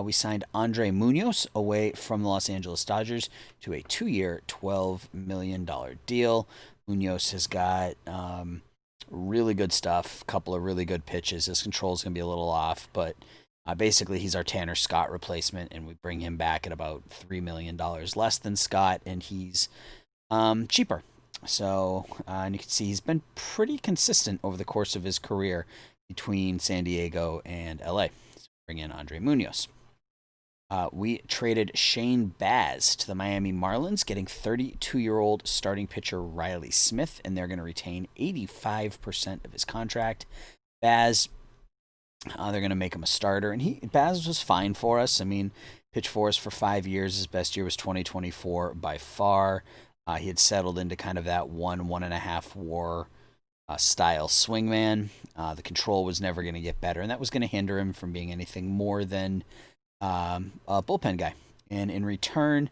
Speaker 1: We signed Andre Munoz away from the Los Angeles Dodgers to a 2-year, $12 million deal. Munoz has got really good stuff, a couple of really good pitches. His control is going to be a little off, but basically he's our Tanner Scott replacement, and we bring him back at about $3 million less than Scott, and he's cheaper. So, and you can see he's been pretty consistent over the course of his career between San Diego and LA. So bring in Andre Munoz. We traded Shane Baz to the Miami Marlins, getting 32-year-old starting pitcher Riley Smith, and they're going to retain 85% of his contract. Baz, they're going to make him a starter, and Baz was fine for us. I mean, pitched for us for 5 years. His best year was 2024 by far. He had settled into kind of that 1.5 WAR style swingman. The control was never going to get better, and that was going to hinder him from being anything more than a bullpen guy. And in return,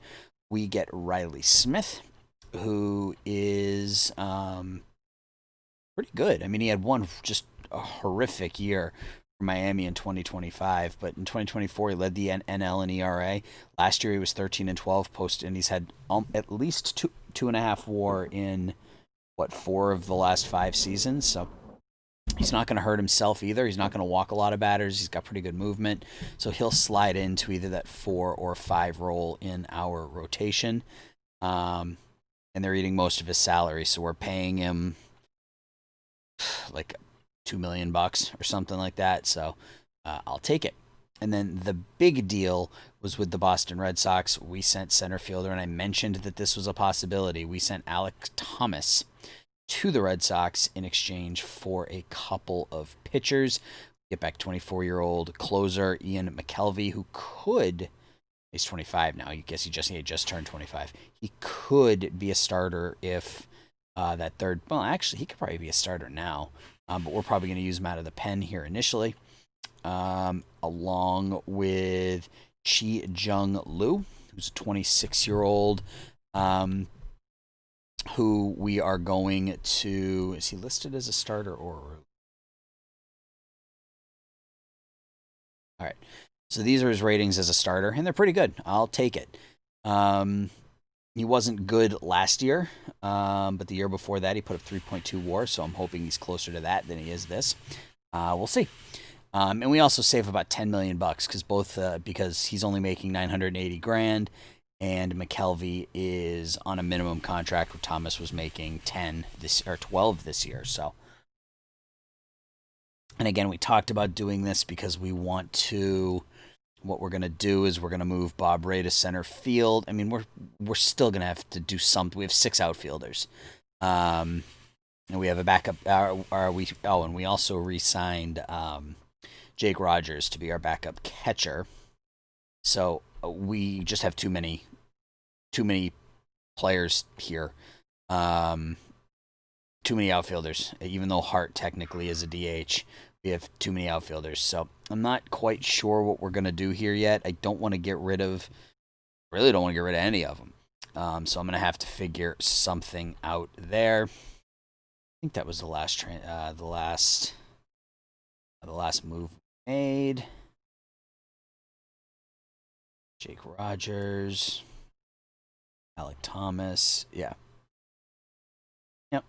Speaker 1: we get Riley Smith, who is pretty good. I mean, he had just a horrific year for Miami in 2025, but in 2024 he led the NL in ERA. Last year he was 13-12 and he's had at least 2.5 WAR in 4 of the last 5 seasons. So he's not going to hurt himself either. He's not going to walk a lot of batters. He's got pretty good movement. So he'll slide into either that 4 or 5 role in our rotation. And they're eating most of his salary. So we're paying him like $2 million or something like that. So I'll take it. And then the big deal was with the Boston Red Sox. We sent center fielder, and I mentioned that this was a possibility. We sent Alek Thomas to the Red Sox in exchange for a couple of pitchers. Get back 24-year-old closer Ian McKelvey, who could, he's 25 now. I guess he just turned 25. He could be a starter if that third, well, actually, he could probably be a starter now, but we're probably going to use him out of the pen here initially, along with Chi Jung Lee, who's a 26-year-old, who we are going to, is he listed as a starter or? All right. So these are his ratings as a starter, and they're pretty good. I'll take it. He wasn't good last year, but the year before that he put up 3.2 WAR, so I'm hoping he's closer to that than he is this. We'll see. And we also save about $10 million because he's only making $980,000, and McKelvey is on a minimum contract where Thomas was making 12 this year. So, and again, we talked about doing this because we want to what we're gonna do is we're gonna move Bob Ray to center field. I mean, we're still gonna have to do something. We have 6 outfielders, and we have a backup. And we also re-signed Jake Rogers to be our backup catcher. So we just have too many players here. Too many outfilders. Even though Hart technically is a DH, we have too many outfielders. So I'm not quite sure what we're gonna do here yet. I don't want to get rid of. Really don't want to get rid of any of them. So I'm gonna have to figure something out there. I think that was the last the last move made. Jake Rogers, Alec Thomas, yeah. Yep.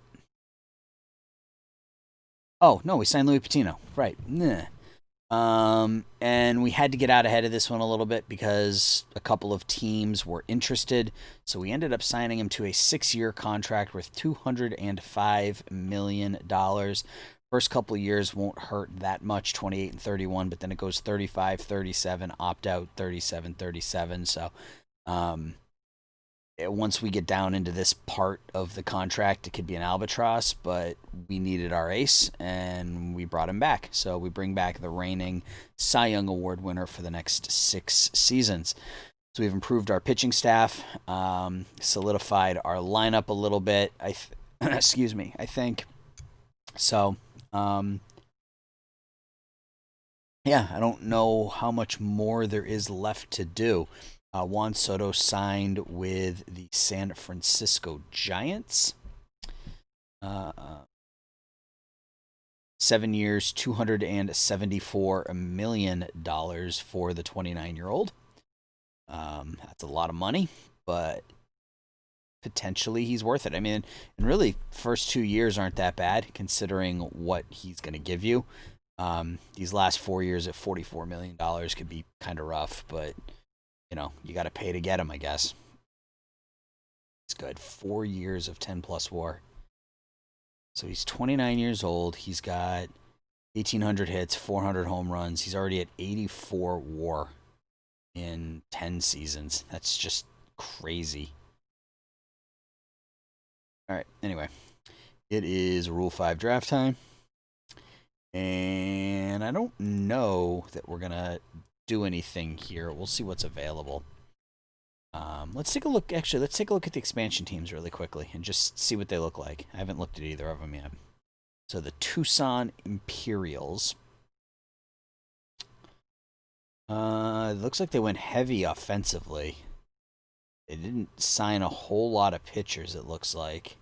Speaker 1: Oh no, we signed Louis Patino, right? And we had to get out ahead of this one a little bit because a couple of teams were interested. So we ended up signing him to a 6-year contract worth $205 million. First couple of years won't hurt that much, 28 and 31, but then it goes 35, 37, opt out, 37, 37. So once we get down into this part of the contract, it could be an albatross, but we needed our ace, and we brought him back. So we bring back the reigning Cy Young Award winner for the next 6 seasons. So we've improved our pitching staff, solidified our lineup a little bit. Excuse me, I think. So, yeah, I don't know how much more there is left to do. Juan Soto signed with the San Francisco Giants. 7 years, $274 million for the 29-year-old. That's a lot of money, but potentially he's worth it. I mean, and really, first 2 years aren't that bad considering what he's going to give you. These last 4 years at $44 million could be kind of rough, but you got to pay to get him, I guess. It's good. 4 years of 10+ WAR. So he's 29 years old. He's got 1,800 hits, 400 home runs. He's already at 84 WAR in 10 seasons. That's just crazy. All right. Anyway, it is Rule 5 draft time. And I don't know that we're going to do anything here. We'll see what's available. Let's take a look. Actually, let's take a look at the expansion teams really quickly and just see what they look like. I haven't looked at either of them yet. So the Tucson Imperials. It looks like they went heavy offensively. They didn't sign a whole lot of pitchers, it looks like.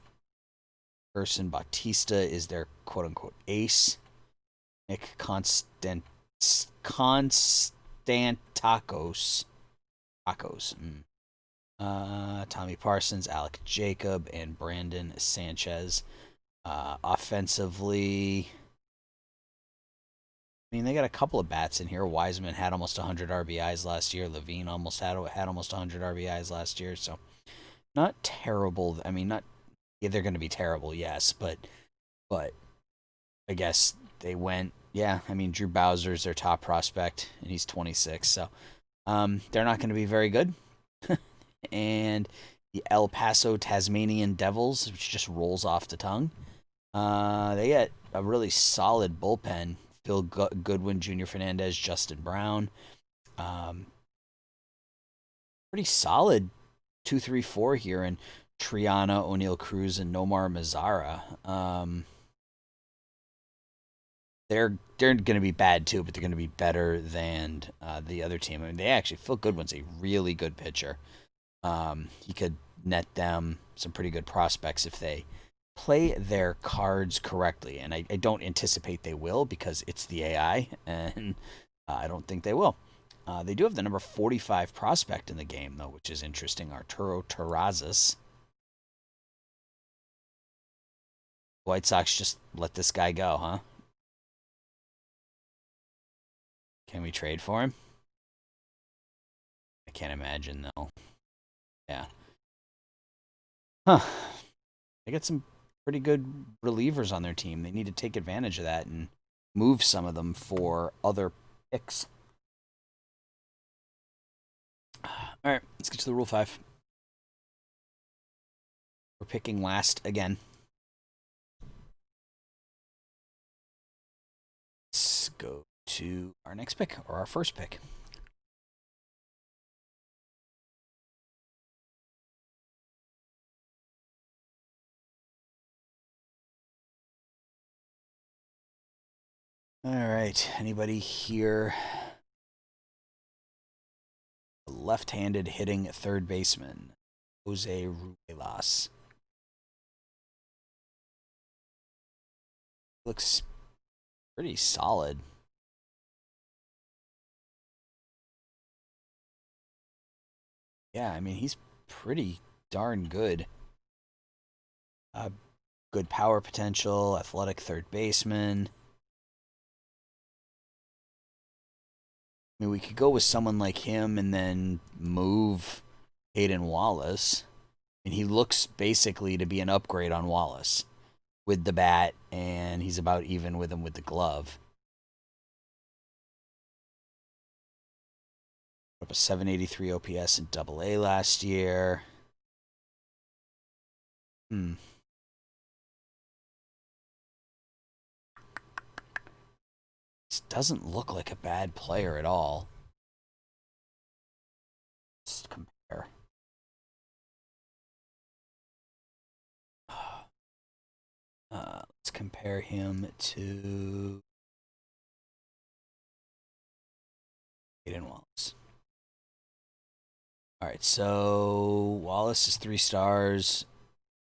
Speaker 1: Gerson Bautista is their quote-unquote ace. Nick Constantakos. Tommy Parsons, Alec Jacob, and Brandon Sanchez. Offensively, I mean, they got a couple of bats in here. Wiseman had almost 100 RBIs last year. Levine almost had almost 100 RBIs last year. So not terrible. I mean, not they're going to be terrible, yes, but I guess they went. Yeah, I mean, Drew Bowser's their top prospect, and he's 26. So they're not going to be very good. And the El Paso Tasmanian Devils, which just rolls off the tongue. They got a really solid bullpen. Phil Goodwin, Junior Fernandez, Justin Brown. Pretty solid 2-3-4 here, and Triana, O'Neal Cruz, and Nomar Mazara. They're going to be bad too, but they're going to be better than the other team. I mean, Phil Goodwin's a really good pitcher. He could net them some pretty good prospects if they play their cards correctly, and I don't anticipate they will because it's the AI, and I don't think they will. They do have the number 45 prospect in the game, though, which is interesting, Arturo Terrazas. White Sox just let this guy go, huh? Can we trade for him? I can't imagine, though. Yeah. Huh. They got some pretty good relievers on their team. They need to take advantage of that and move some of them for other picks. All right, let's get to the Rule 5. We're picking last again. Let's go to our next pick, or our first pick. All right, anybody here? Left-handed hitting third baseman, Jose Ruelas. Looks pretty solid. Yeah, I mean, he's pretty darn good. Good power potential, athletic third baseman. I mean, we could go with someone like him and then move Hayden Wallace. And he looks basically to be an upgrade on Wallace with the bat, and he's about even with him with the glove. Up a 783 OPS in Double-A last year. This doesn't look like a bad player at all. Let's compare. Let's compare him to Hayden Wallace. All right, so Wallace is 3 stars,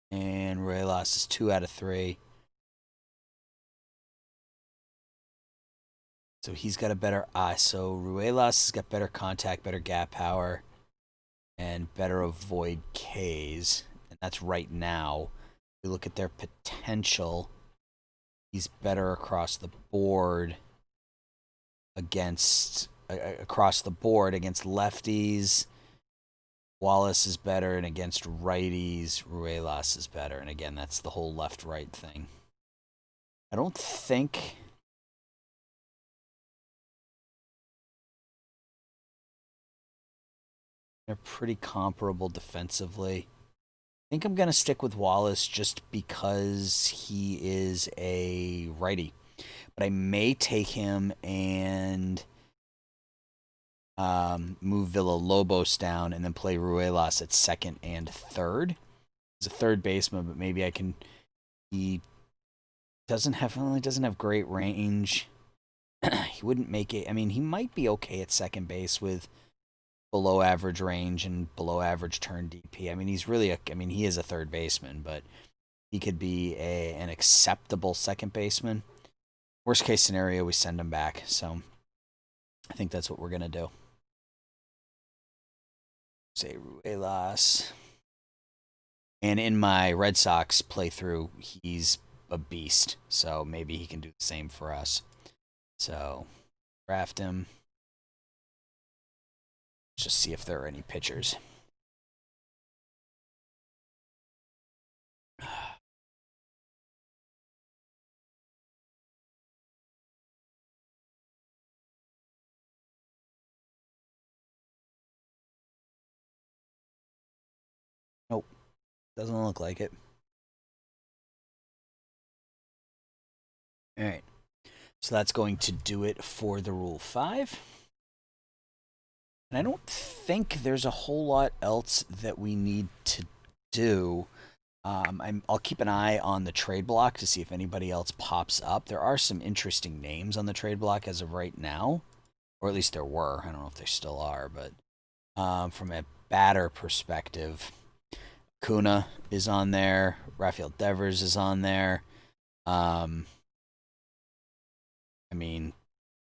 Speaker 1: and Ruelas is 2 out of 3. So he's got a better eye. So Ruelas has got better contact, better gap power, and better avoid Ks. And that's right now. If you look at their potential, he's better across the board against lefties. Wallace is better, and against righties, Ruelas is better. And again, that's the whole left-right thing. I don't think... They're pretty comparable defensively. I think I'm going to stick with Wallace just because he is a righty. But I may take him and move Villalobos down and then play Ruelas at second and third. He's a third baseman, but maybe I can... He doesn't have great range. He wouldn't make it... I mean, he might be okay at second base with below average range and below average turn DP. I mean, he is a third baseman, but he could be an acceptable second baseman. Worst case scenario, we send him back. So I think that's what we're going to do. Say Ruelas. And in my Red Sox playthrough, he's a beast. So maybe he can do the same for us. So draft him. Just see if there are any pitchers. Nope. Doesn't look like it. All right. So that's going to do it for the Rule 5. And I don't think there's a whole lot else that we need to do. I'll keep an eye on the trade block to see if anybody else pops up. There are some interesting names on the trade block as of right now. Or at least there were. I don't know if there still are. But from a batter perspective, Kuna is on there. Rafael Devers is on there. I mean,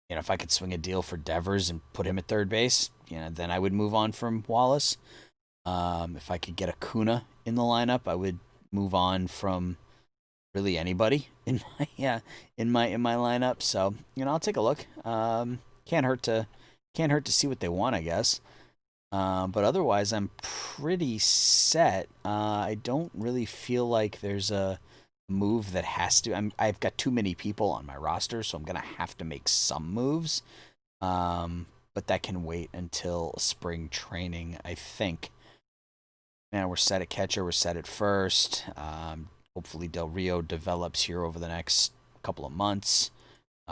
Speaker 1: if I could swing a deal for Devers and put him at third base, then I would move on from Wallace. If I could get a Kuna in the lineup, I would move on from really anybody in my lineup. So I'll take a look. Can't hurt to see what they want, I guess. But otherwise, I'm pretty set. I don't really feel like there's a move that has to... I've got too many people on my roster, so I'm going to have to make some moves. But but that can wait until spring training, I think. Now we're set at catcher. We're set at first. Hopefully Del Rio develops here over the next couple of months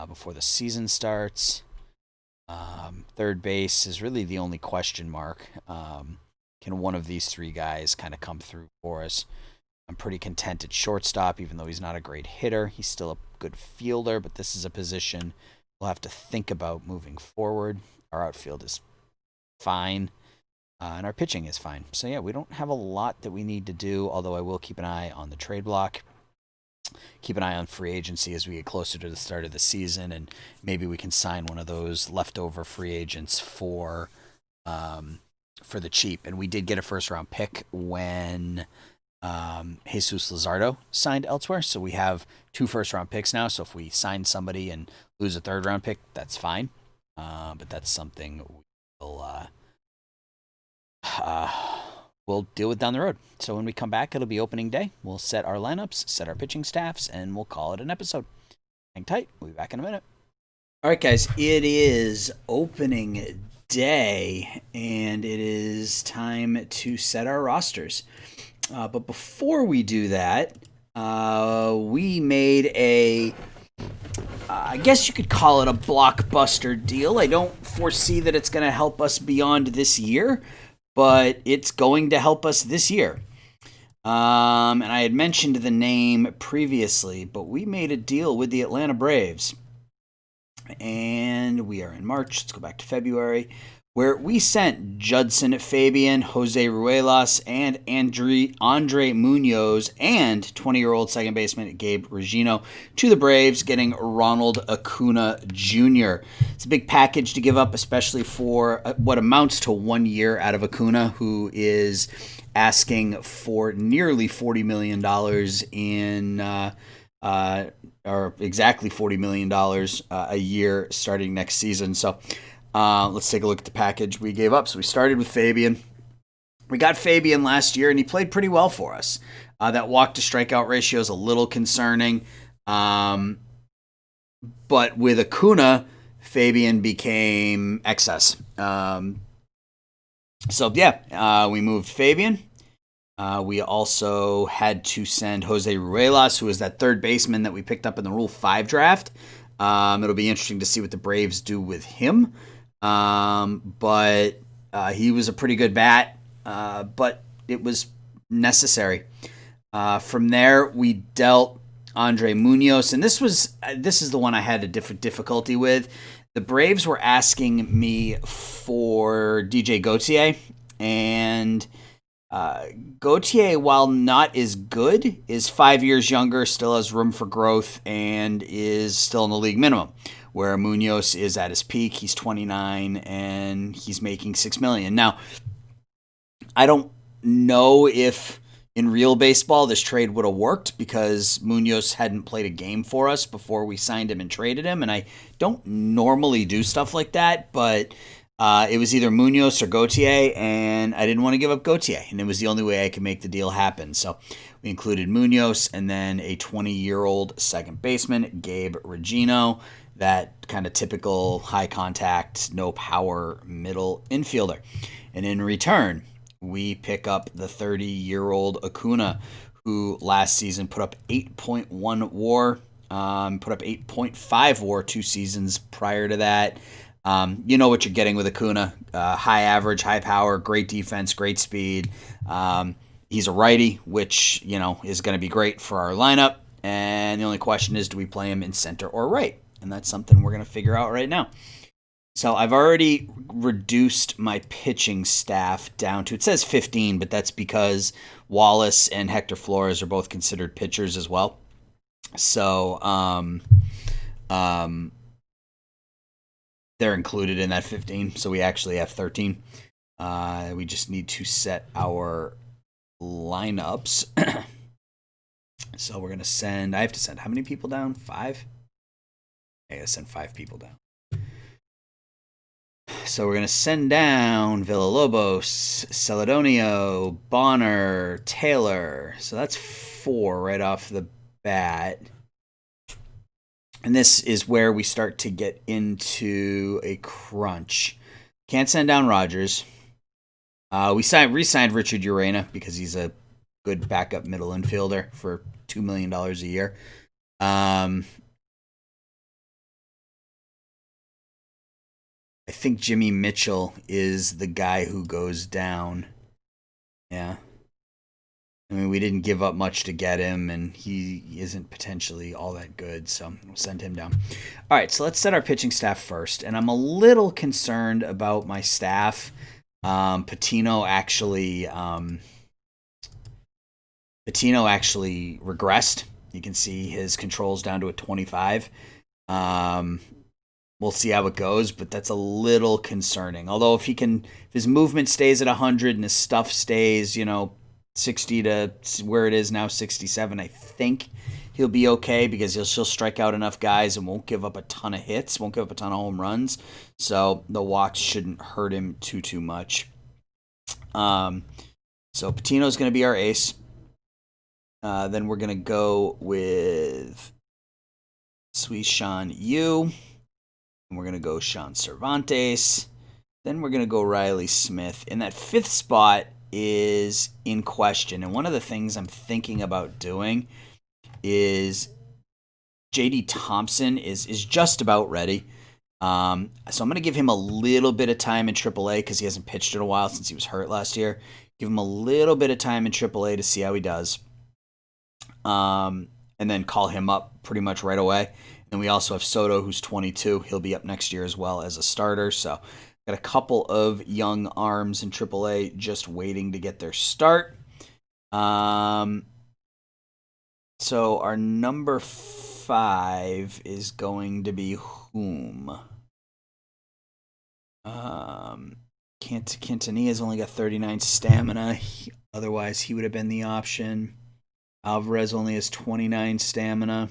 Speaker 1: before the season starts. Third base is really the only question mark. Can one of these three guys kind of come through for us? I'm pretty content at shortstop, even though he's not a great hitter. He's still a good fielder, but this is a position we'll have to think about moving forward. Our outfield is fine, and our pitching is fine. So, yeah, we don't have a lot that we need to do, although I will keep an eye on the trade block. Keep an eye on free agency as we get closer to the start of the season, and maybe we can sign one of those leftover free agents for the cheap. And we did get a first-round pick when Jesus Luzardo signed elsewhere, so we have 2 first-round picks now. So if we sign somebody and lose a third-round pick, that's fine. But that's something we'll deal with down the road. So when we come back, it'll be opening day. We'll set our lineups, set our pitching staffs, and we'll call it an episode. Hang tight. We'll be back in a minute. All right, guys. It is opening day, and it is time to set our rosters. But before we do that, we made I guess you could call it a blockbuster deal. I don't foresee that it's going to help us beyond this year, but it's going to help us this year. And I had mentioned the name previously, but we made a deal with the Atlanta Braves. And we are in March. Let's go back to February, where we sent Judson Fabian, Jose Ruelas, and Andre Munoz, and 20-year-old second baseman Gabe Regino to the Braves, getting Ronald Acuna Jr. It's a big package to give up, especially for what amounts to 1 year out of Acuna, who is asking for nearly $40 million or exactly $40 million a year starting next season. So let's take a look at the package we gave up. So we started with Fabian. We got Fabian last year, and he played pretty well for us. That walk-to-strikeout ratio is a little concerning. But with Acuna, Fabian became excess. We moved Fabian. We also had to send Jose Ruelas, who is that third baseman that we picked up in the Rule 5 draft. It'll be interesting to see what the Braves do with him. But he was a pretty good bat, but it was necessary. From there, we dealt Andre Munoz, and this is the one I had a different difficulty with. The Braves were asking me for DJ Gautier, and Gautier, while not as good, is 5 years younger, still has room for growth, and is still in the league minimum, where Munoz is at his peak. He's 29, and he's making $6 million. Now, I don't know if in real baseball this trade would have worked, because Munoz hadn't played a game for us before we signed him and traded him, and I don't normally do stuff like that, but it was either Munoz or Gautier, and I didn't want to give up Gautier, and it was the only way I could make the deal happen. So we included Munoz and then a 20-year-old second baseman, Gabe Regino, that kind of typical high contact, no power middle infielder. And in return, we pick up the 30-year-old Acuna, who last season put up 8.1 WAR, put up 8.5 WAR 2 seasons prior to that. You know what you're getting with Acuna. High average, high power, great defense, great speed. He's a righty, which, is going to be great for our lineup. And the only question is, do we play him in center or right? And that's something we're going to figure out right now. So I've already reduced my pitching staff down to, it says 15, but that's because Wallace and Hector Flores are both considered pitchers as well. So they're included in that 15, so we actually have 13. We just need to set our lineups. So we're going to send, I have to send how many people down? 5? I got to send 5 people down. So we're going to send down Villalobos, Celedonio, Bonner, Taylor. So that's 4 right off the bat. And this is where we start to get into a crunch. Can't send down Rogers. We re-signed Richard Urena because he's a good backup middle infielder for $2 million a year. I think Jimmy Mitchell is the guy who goes down. Yeah. I mean, we didn't give up much to get him, and he isn't potentially all that good, so we'll send him down. All right, so let's set our pitching staff first, and I'm a little concerned about my staff. Patino actually regressed. You can see his controls down to a 25. We'll see how it goes, but that's a little concerning. Although if his movement stays at 100 and his stuff stays, 60 to where it is now, 67, I think he'll be okay because he'll strike out enough guys and won't give up a ton of hits, won't give up a ton of home runs. So the walks shouldn't hurt him too much. So Patino's going to be our ace. Then we're going to go with Sui-Shan Yu. And we're going to go Sean Cervantes. Then we're going to go Riley Smith. And that fifth spot is in question. And one of the things I'm thinking about doing is J.D. Thompson is just about ready. So I'm going to give him a little bit of time in AAA because he hasn't pitched in a while since he was hurt last year. Give him a little bit of time in AAA to see how he does. And then call him up pretty much right away. And we also have Soto, who's 22. He'll be up next year as well as a starter. So got a couple of young arms in AAA just waiting to get their start. So our number 5 is going to be whom? Quintanilla's only got 39 stamina. Otherwise, he would have been the option. Alvarez only has 29 stamina.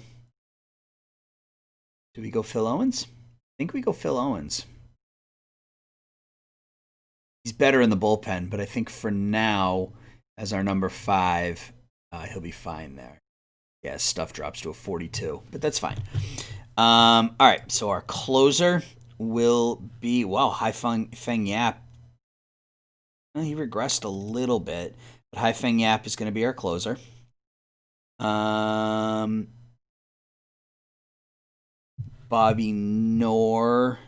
Speaker 1: Do we go Phil Owens? I think we go Phil Owens. He's better in the bullpen, but I think for now, as our number 5, he'll be fine there. Yeah, stuff drops to a 42, but that's fine. All right, so our closer will be, Hai-Feng Yap. Well, he regressed a little bit, but Hai-Feng Yap is going to be our closer. Bobby Knorr.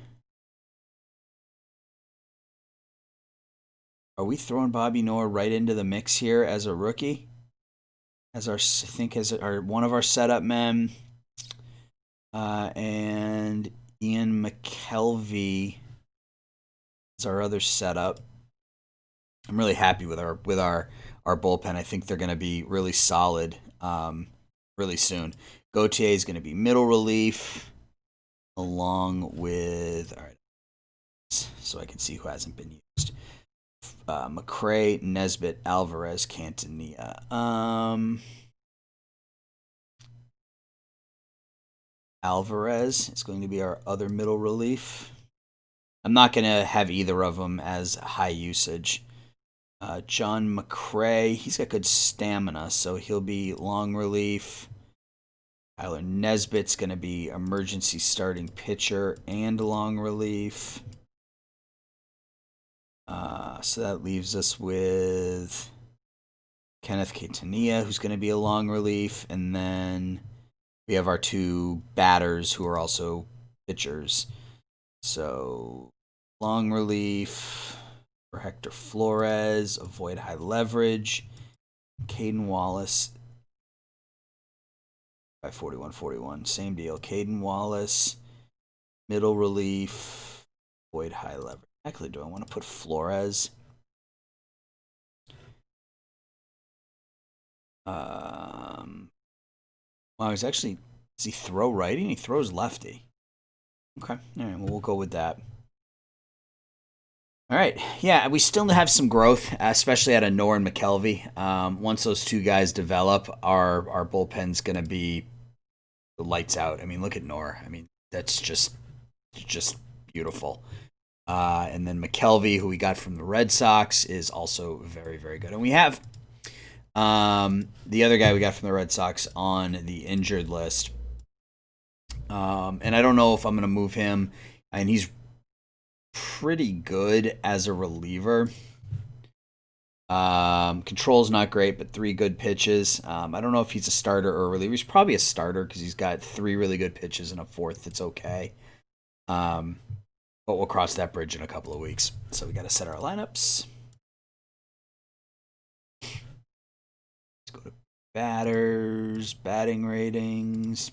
Speaker 1: Are we throwing Bobby Knorr right into the mix here as a rookie? As one of our setup men. And Ian McKelvey is our other setup. I'm really happy with our bullpen. I think they're going to be really solid really soon. Gautier is going to be middle relief along with, all right, so I can see who hasn't been used. McCray, Nesbitt, Alvarez, Cantanilla. Alvarez is going to be our other middle relief. I'm not going to have either of them as high usage. John McCray, he's got good stamina, so he'll be long relief. Tyler Nesbitt's going to be emergency starting pitcher and long relief. So that leaves us with Kenneth Quintanilla, who's going to be a long relief. And then we have our 2 batters who are also pitchers. So long relief for Hector Flores, avoid high leverage. Caden Wallace, by 41-41, same deal. Caden Wallace, middle relief, avoid high leverage. Actually, do I want to put Flores? Does he throw righty? He throws lefty. Okay, all right, well, we'll go with that. All right, yeah, we still have some growth, especially out of Knorr and McKelvey. Once those 2 guys develop, our bullpen's going to be lights out. I mean, look at Knorr. I mean, that's just beautiful. And then McKelvey, who we got from the Red Sox, is also very, very good. And we have the other guy we got from the Red Sox on the injured list. And I don't know if I'm going to move him. And he's pretty good as a reliever. Control's not great, but 3 good pitches. I don't know if he's a starter or a reliever. He's probably a starter because he's got 3 really good pitches and a 4th that's okay. But we'll cross that bridge in a couple of weeks. So we got to set our lineups. Let's go to batters, batting ratings.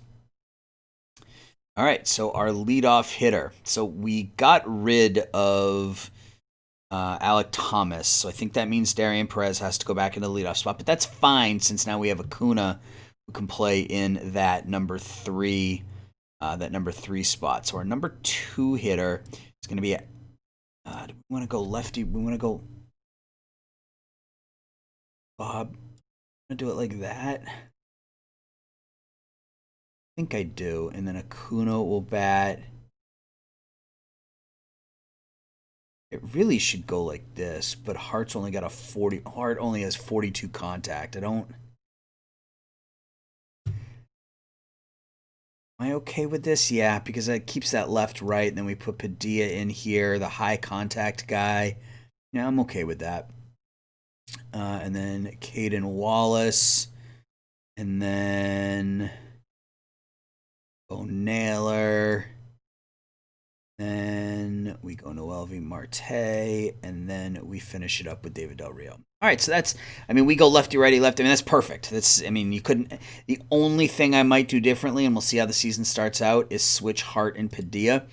Speaker 1: All right, so our leadoff hitter. So we got rid of Alec Thomas. So I think that means Darian Perez has to go back into the leadoff spot. But that's fine since now we have Acuna who can play in that number 3 spot. So our number 2 hitter is going to be. Do we want to go lefty? We want to go Bob. I'm going to do it like that. I think I do. And then Acuna will bat. It really should go like this, but Hart's only got a 40. Hart only has 42 contact. Am I okay with this? Yeah, because it keeps that left right, and then we put Padilla in here, the high contact guy. Yeah, I'm okay with that. And then Caden Wallace, and then Naylor. Then we go Noel V. Marte, and then we finish it up with David Del Rio. All right, so that's, we go lefty, righty, lefty. That's perfect. You couldn't, the only thing I might do differently, and we'll see how the season starts out, is switch Hart and Padilla.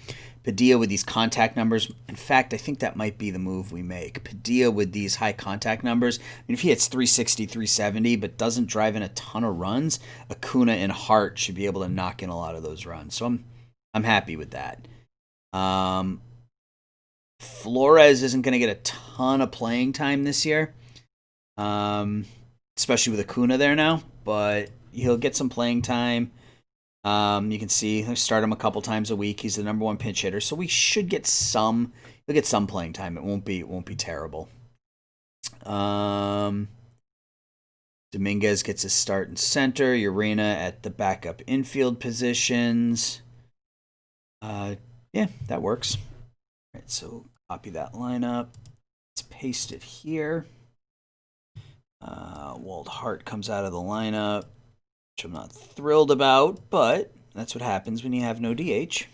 Speaker 1: Padilla with these contact numbers. In fact, I think that might be the move we make. Padilla with these high contact numbers. If he hits 360, 370, but doesn't drive in a ton of runs, Acuna and Hart should be able to knock in a lot of those runs. So I'm happy with that. Flores isn't going to get a ton of playing time this year, especially with Acuna there now, but he'll get some playing time. You can see I start him a couple times a week. He's the number 1 pinch hitter, so we should get some. He'll get some playing time. It won't be terrible. Dominguez gets his start in center. Urena at the backup infield positions. Yeah, that works. All right, so copy that lineup. Let's paste it here. Walt Hart comes out of the lineup, which I'm not thrilled about, but that's what happens when you have no DH.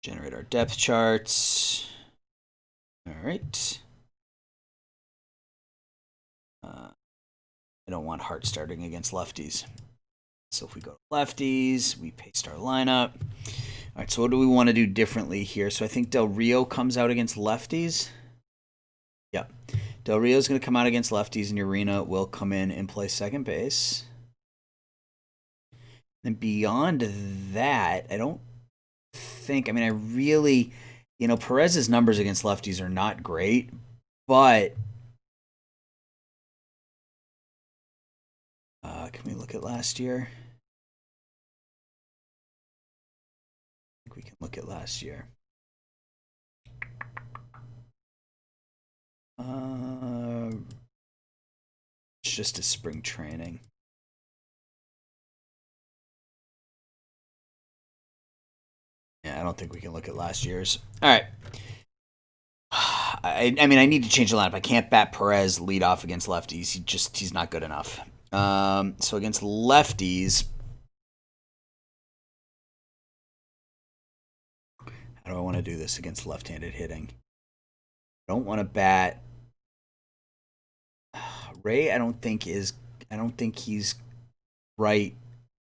Speaker 1: Generate our depth charts. All right. I don't want Hart starting against lefties. So if we go to lefties, we paste our lineup. All right, so what do we want to do differently here? So I think Del Rio comes out against lefties. Yep. Del Rio's going to come out against lefties, and Urena will come in and play second base. And beyond that, I don't think, I really, Perez's numbers against lefties are not great, but can we look at last year? I think we can look at last year. It's just a spring training. Yeah, I don't think we can look at last year's. All right. I need to change the lineup. I can't bat Perez lead off against lefties. He's not good enough. So against lefties, how do I want to do this against left-handed hitting? I don't want to bat Ray. I don't think he's right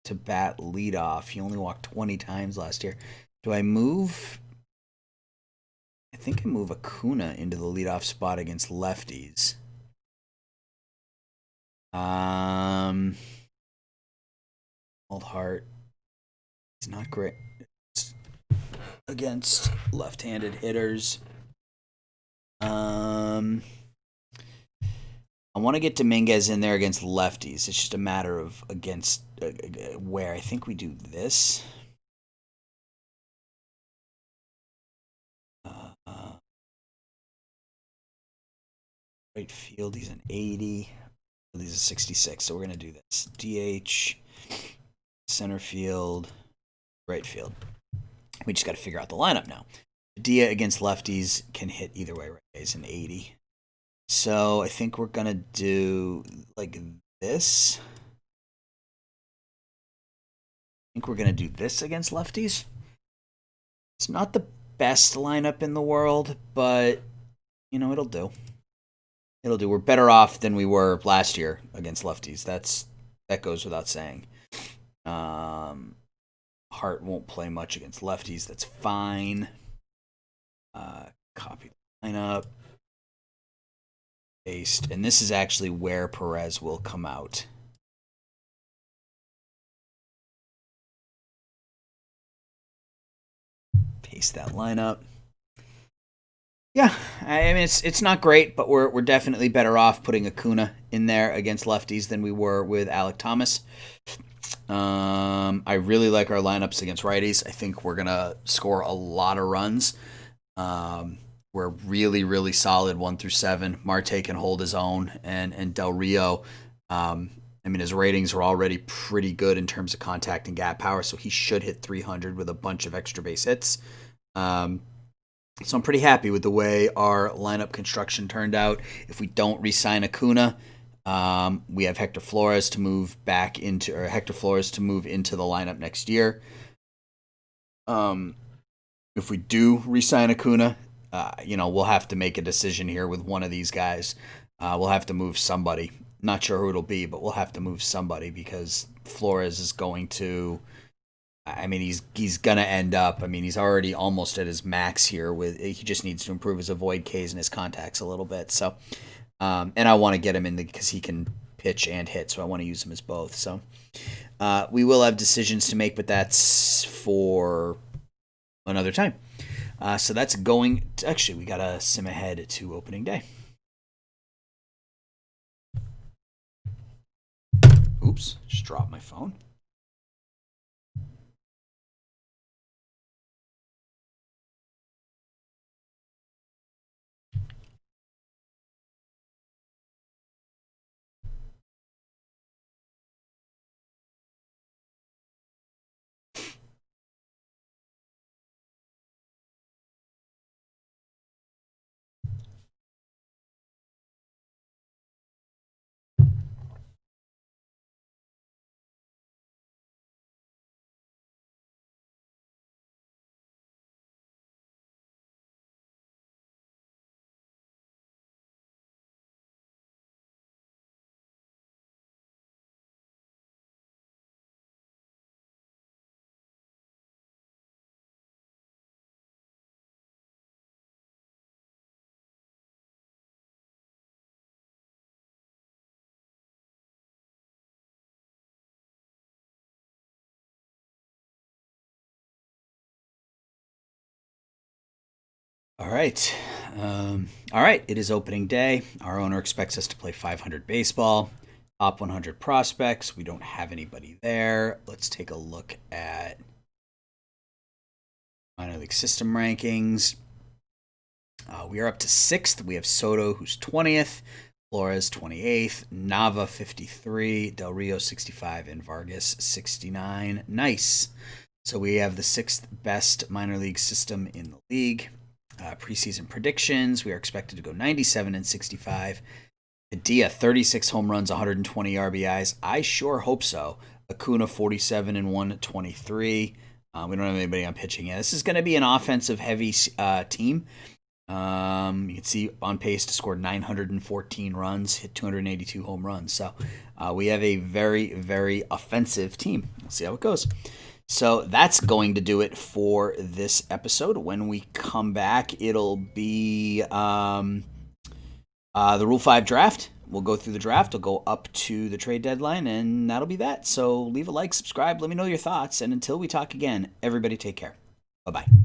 Speaker 1: to bat leadoff. He only walked 20 times last year. Do I move? I think I move Acuna into the leadoff spot against lefties. Old Hart. He's not great against left-handed hitters. I want to get Dominguez in there against lefties. It's just a matter of against where. I think we do this. Right field, he's an 80. He's a 66, so we're going to do this. DH, center field, right field. We just got to figure out the lineup now. Dia against lefties can hit either way, right? Is an 80. So I think we're going to do like this. I think we're going to do this against lefties. It's not the best lineup in the world, but, you know, it'll do. It'll do. We're better off than we were last year against lefties. That goes without saying. Hart won't play much against lefties. That's fine. Copy the lineup. Paste. And this is actually where Perez will come out. Paste that lineup. Yeah, I mean it's not great, but we're definitely better off putting Acuna in there against lefties than we were with Alek Thomas. I really like our lineups against righties. I think we're gonna score a lot of runs. We're really, really solid 1 through 7. Marte can hold his own, and Del Rio. I mean, his ratings are already pretty good in terms of contact and gap power, so he should hit 300 with a bunch of extra base hits. So I'm pretty happy with the way our lineup construction turned out. If we don't re-sign Acuna, we have Hector Flores to move into the lineup next year. If we do re-sign Acuna, we'll have to make a decision here with one of these guys. We'll have to move somebody. Not sure who it'll be, but we'll have to move somebody because Flores is going to. I mean, he's gonna end up. I mean, he's already almost at his max here. He just needs to improve his avoid Ks and his contacts a little bit. So, and I want to get him in because he can pitch and hit, so I want to use him as both. So, we will have decisions to make, but that's for another time. So that's going to, actually, we got to sim ahead to opening day. Oops, just dropped my phone. All right. All right. It is opening day. Our owner expects us to play 500 baseball. Top 100 prospects. We don't have anybody there. Let's take a look at minor league system rankings. We are up to 6th. We have Soto, who's 20th. Flores, 28th. Nava, 53. Del Rio, 65. And Vargas, 69. Nice. So we have the 6th best minor league system in the league. Preseason predictions, we are expected to go 97 and 65. Padilla, 36 home runs, 120 RBIs. I sure hope so. Acuna, 47 and 123. We don't have anybody on pitching yet. This is going to be an offensive heavy team. You can see on pace to score 914 runs, hit 282 home runs. So we have a very, very offensive team. We'll see how it goes. So that's going to do it for this episode. When we come back, it'll be the Rule 5 draft. We'll go through the draft. We'll go up to the trade deadline, and that'll be that. So leave a like, subscribe, let me know your thoughts. And until we talk again, everybody take care. Bye-bye.